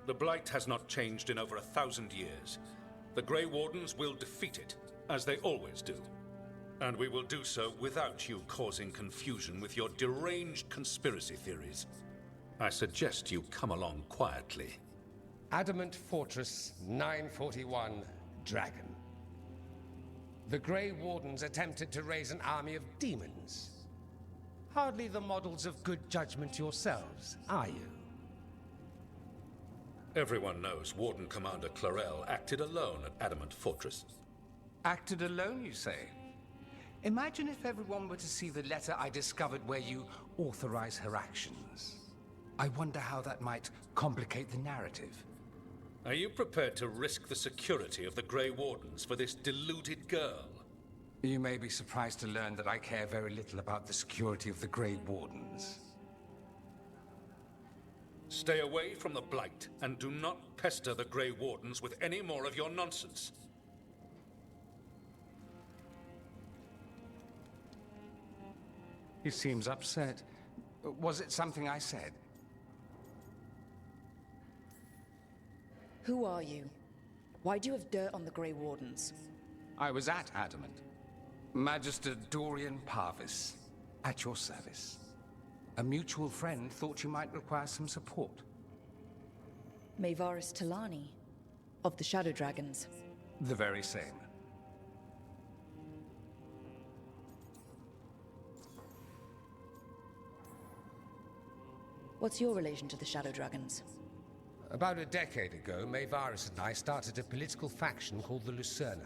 The Blight has not changed in over 1,000 years. The Grey Wardens will defeat it, as they always do. And we will do so without you causing confusion with your deranged conspiracy theories. I suggest you come along quietly. Adamant Fortress 941, Dragon. The Grey Wardens attempted to raise an army of demons. Hardly the models of good judgment yourselves, are you? Everyone knows Warden Commander Clarel acted alone at Adamant Fortress. Acted alone, you say? Imagine if everyone were to see the letter I discovered where you authorize her actions. I wonder how that might complicate the narrative. Are you prepared to risk the security of the Grey Wardens for this deluded girl? You may be surprised to learn that I care very little about the security of the Grey Wardens. Stay away from the Blight, and do not pester the Grey Wardens with any more of your nonsense. He seems upset. Was it something I said? Who are you? Why do you have dirt on the Grey Wardens? I was at Adamant. Magister Dorian Parvis, at your service. A mutual friend thought you might require some support. Maevaris Talani, of the Shadow Dragons. The very same. What's your relation to the Shadow Dragons? About a decade ago, Maevaris and I started a political faction called the Lucerni.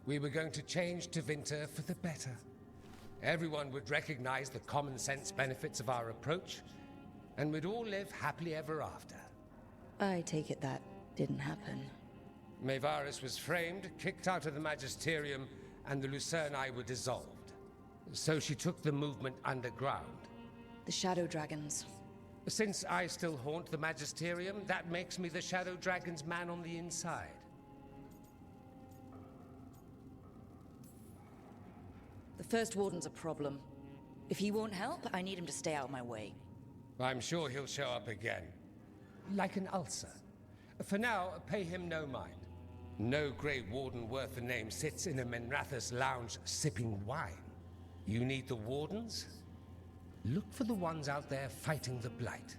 We were going to change Tevinter for the better. Everyone would recognize the common sense benefits of our approach, and we'd all live happily ever after. I take it that didn't happen. Mevaris was framed, kicked out of the Magisterium, and the Lucerni were dissolved. So she took the movement underground. The Shadow Dragons. Since I still haunt the Magisterium, that makes me the Shadow Dragon's man on the inside. The First Warden's a problem. If he won't help, I need him to stay out of my way. I'm sure he'll show up again. Like an ulcer. For now, pay him no mind. No Grey Warden worth the name sits in a Minrathous lounge sipping wine. You need the Wardens? Look for the ones out there fighting the Blight.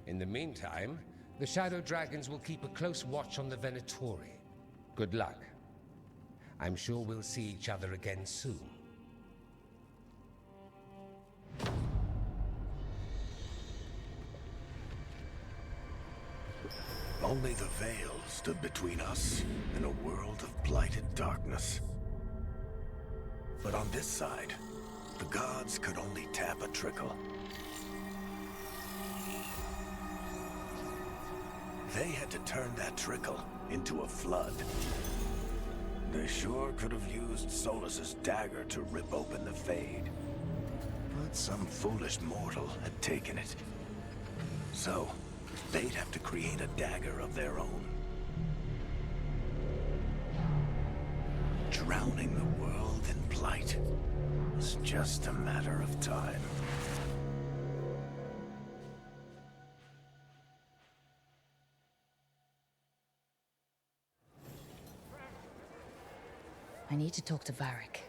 In the meantime, the Shadow Dragons will keep a close watch on the Venatori. Good luck. I'm sure we'll see each other again soon. Only the Veil stood between us and a world of blighted darkness. But on this side, the gods could only tap a trickle. They had to turn that trickle into a flood. They sure could have used Solus's dagger to rip open the Fade. But some foolish mortal had taken it. So, they'd have to create a dagger of their own. Drowning the world in blight was just a matter of time. I need to talk to Varric.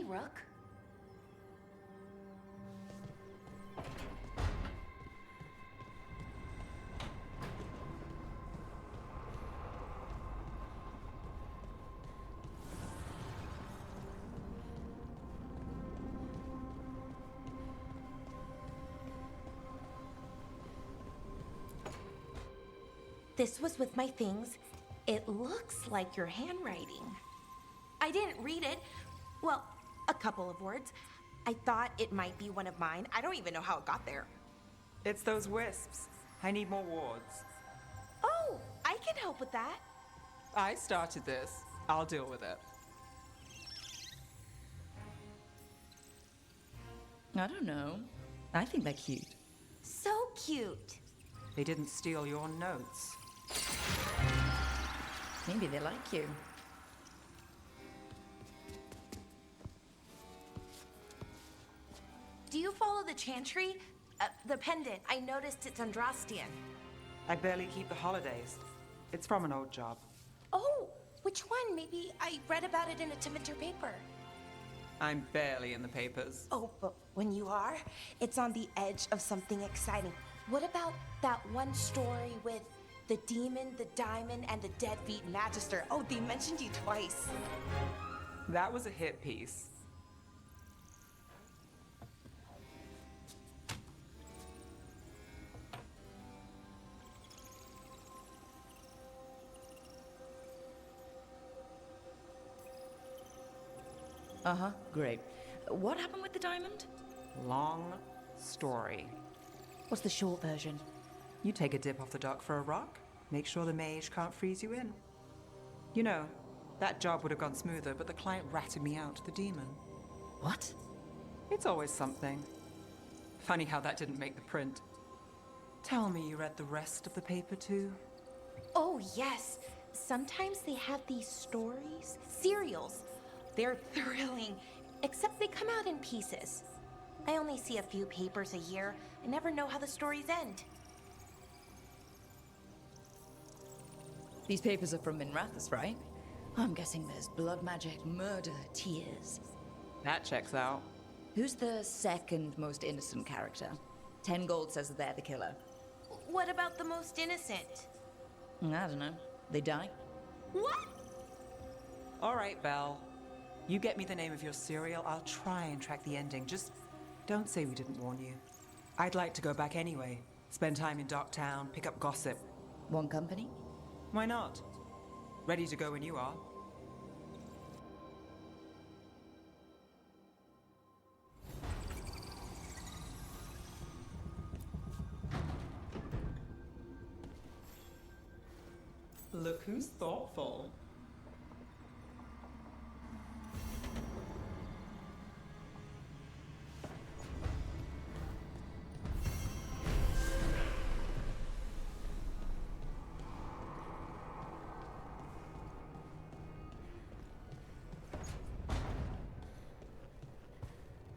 Rook. This was with my things. It looks like your handwriting. I didn't read it. Well, a couple of words. I thought it might be one of mine. I don't even know how it got there. It's those wisps. I need more wards. Oh, I can help with that. I started this. I'll deal with it. I don't know. I think they're cute. So cute. They didn't steal your notes. Maybe they like you. Do you follow the chantry? The pendant. I noticed it's Andrastian. I barely keep the holidays. It's from an old job. Oh, which one? Maybe I read about it in a Tevinter paper. I'm barely in the papers. Oh, but when you are, it's on the edge of something exciting. What about that one story with the demon, the diamond, and the deadbeat magister? Oh, they mentioned you twice. That was a hit piece. Uh-huh, great. What happened with the diamond? Long story. What's the short version? You take a dip off the dock for a rock, make sure the mage can't freeze you in. You know, that job would have gone smoother, but the client ratted me out to the demon. What? It's always something. Funny how that didn't make the print. Tell me you read the rest of the paper too? Oh, yes. Sometimes they have these stories, serials. They're thrilling, except they come out in pieces. I only see a few papers a year. I never know how the stories end. These papers are from Minrathous, right? I'm guessing there's blood magic, murder, tears. That checks out. Who's the second most innocent character? 10 gold says they're the killer. What about the most innocent? I don't know. They die? What? All right, Belle. You get me the name of your serial, I'll try and track the ending. Just don't say we didn't warn you. I'd like to go back anyway. Spend time in Docktown, pick up gossip. One company? Why not? Ready to go when you are. Look who's thoughtful.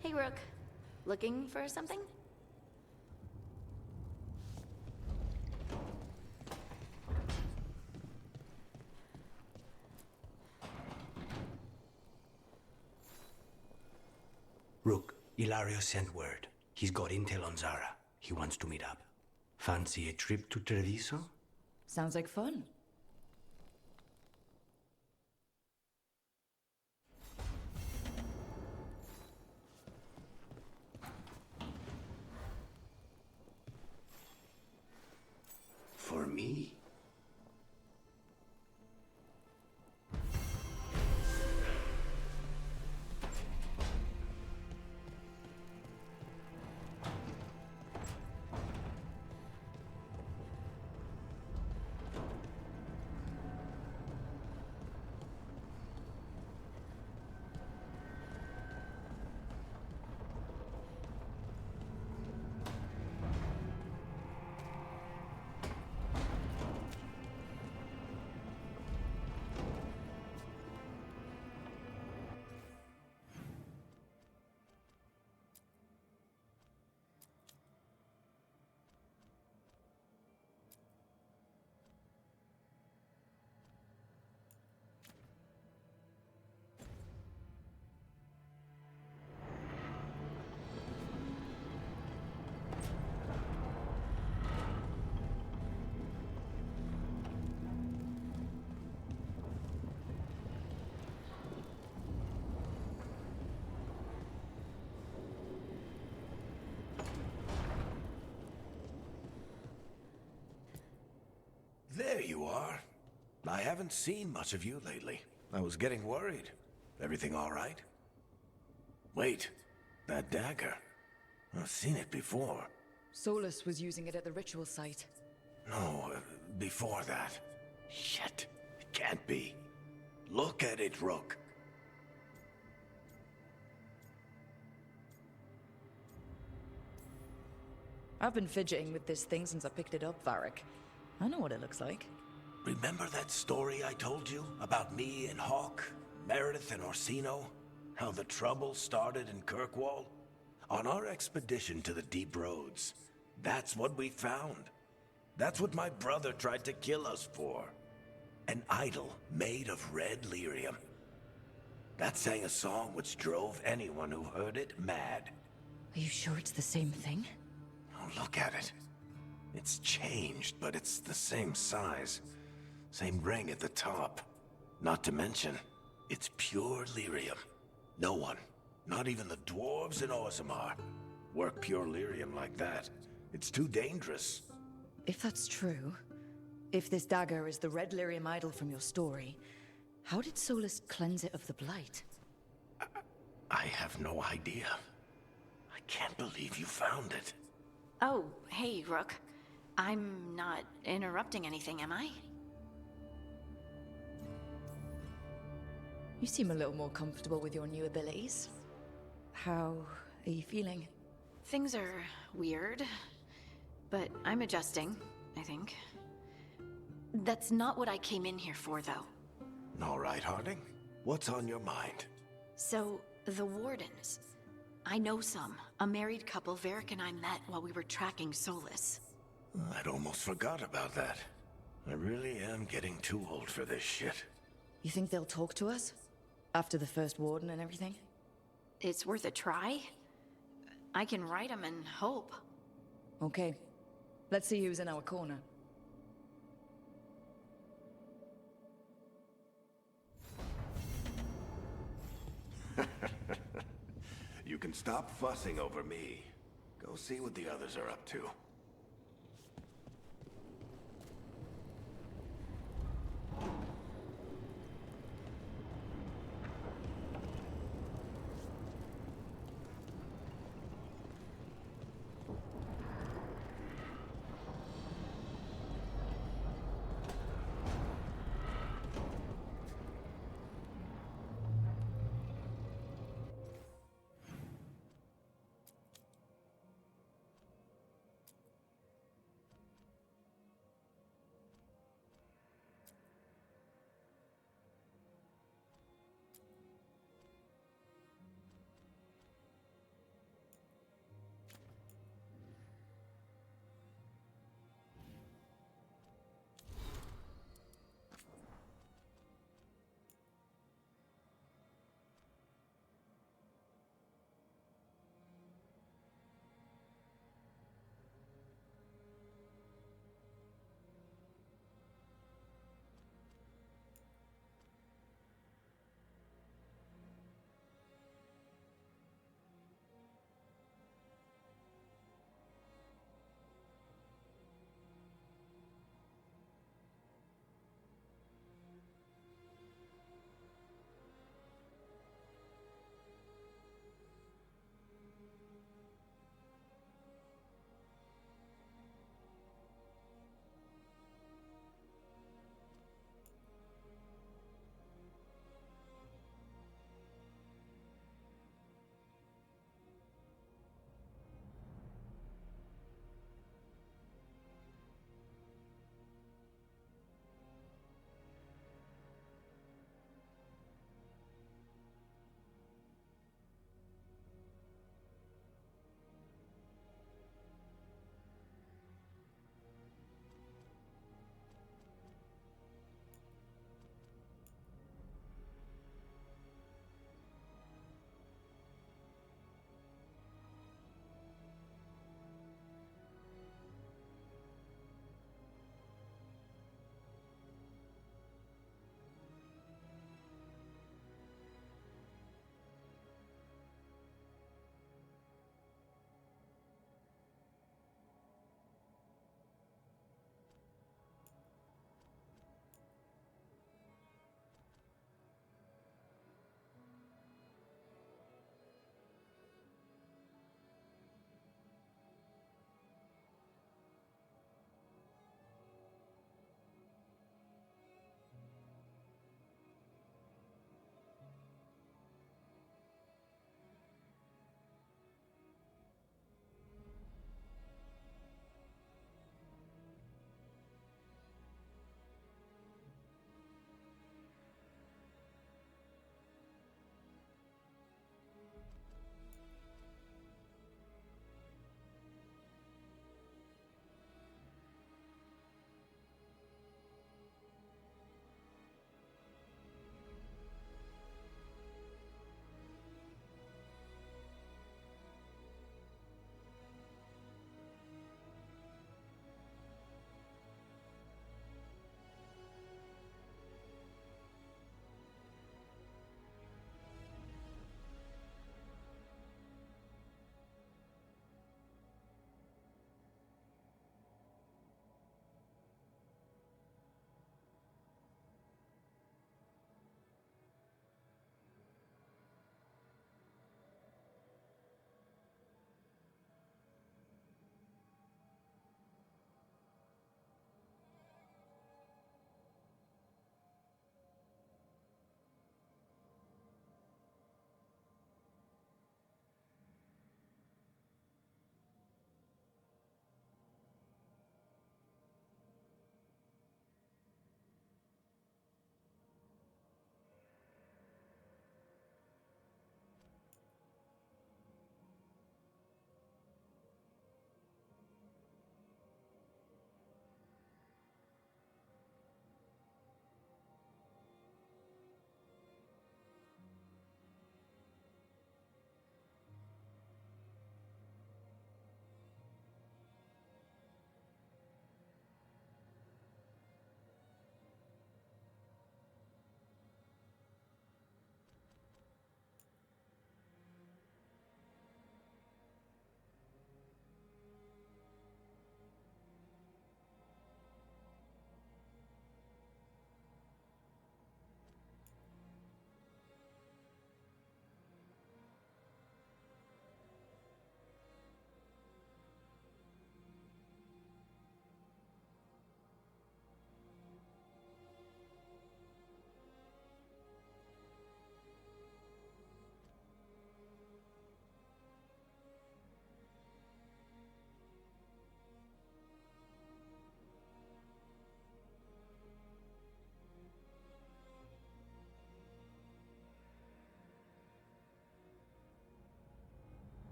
Hey, Rook. Looking for something? Rook, Ilario sent word. He's got intel on Zara. He wants to meet up. Fancy a trip to Treviso? Sounds like fun. For me? There you are. I haven't seen much of you lately. I was getting worried. Everything all right? Wait, that dagger. I've seen it before. Solus was using it at the ritual site. No, before that. Shit, it can't be. Look at it, Rook. I've been fidgeting with this thing since I picked it up, Varric. I know what it looks like. Remember that story I told you about me and Hawk, Meredith and Orsino? How the trouble started in Kirkwall? On our expedition to the Deep Roads, that's what we found. That's what my brother tried to kill us for. An idol made of red lyrium. That sang a song which drove anyone who heard it mad. Are you sure it's the same thing? Oh, look at it. It's changed, but it's the same size. Same ring at the top. Not to mention, it's pure lyrium. No one, not even the dwarves in Orzammar, work pure lyrium like that. It's too dangerous. If that's true, if this dagger is the red lyrium idol from your story, how did Solus cleanse it of the blight? I have no idea. I can't believe you found it. Oh, hey, Rook. I'm not interrupting anything, am I? You seem a little more comfortable with your new abilities. How are you feeling? Things are weird, but I'm adjusting, I think. That's not what I came in here for, though. All right, Harding. What's on your mind? So, the Wardens. I know some. A married couple Varric and I met while we were tracking Solus. I'd almost forgot about that. I really am getting too old for this shit. You think they'll talk to us? After the first warden and everything? It's worth a try. I can write them and hope. Okay. Let's see who's in our corner. You can stop fussing over me. Go see what the others are up to.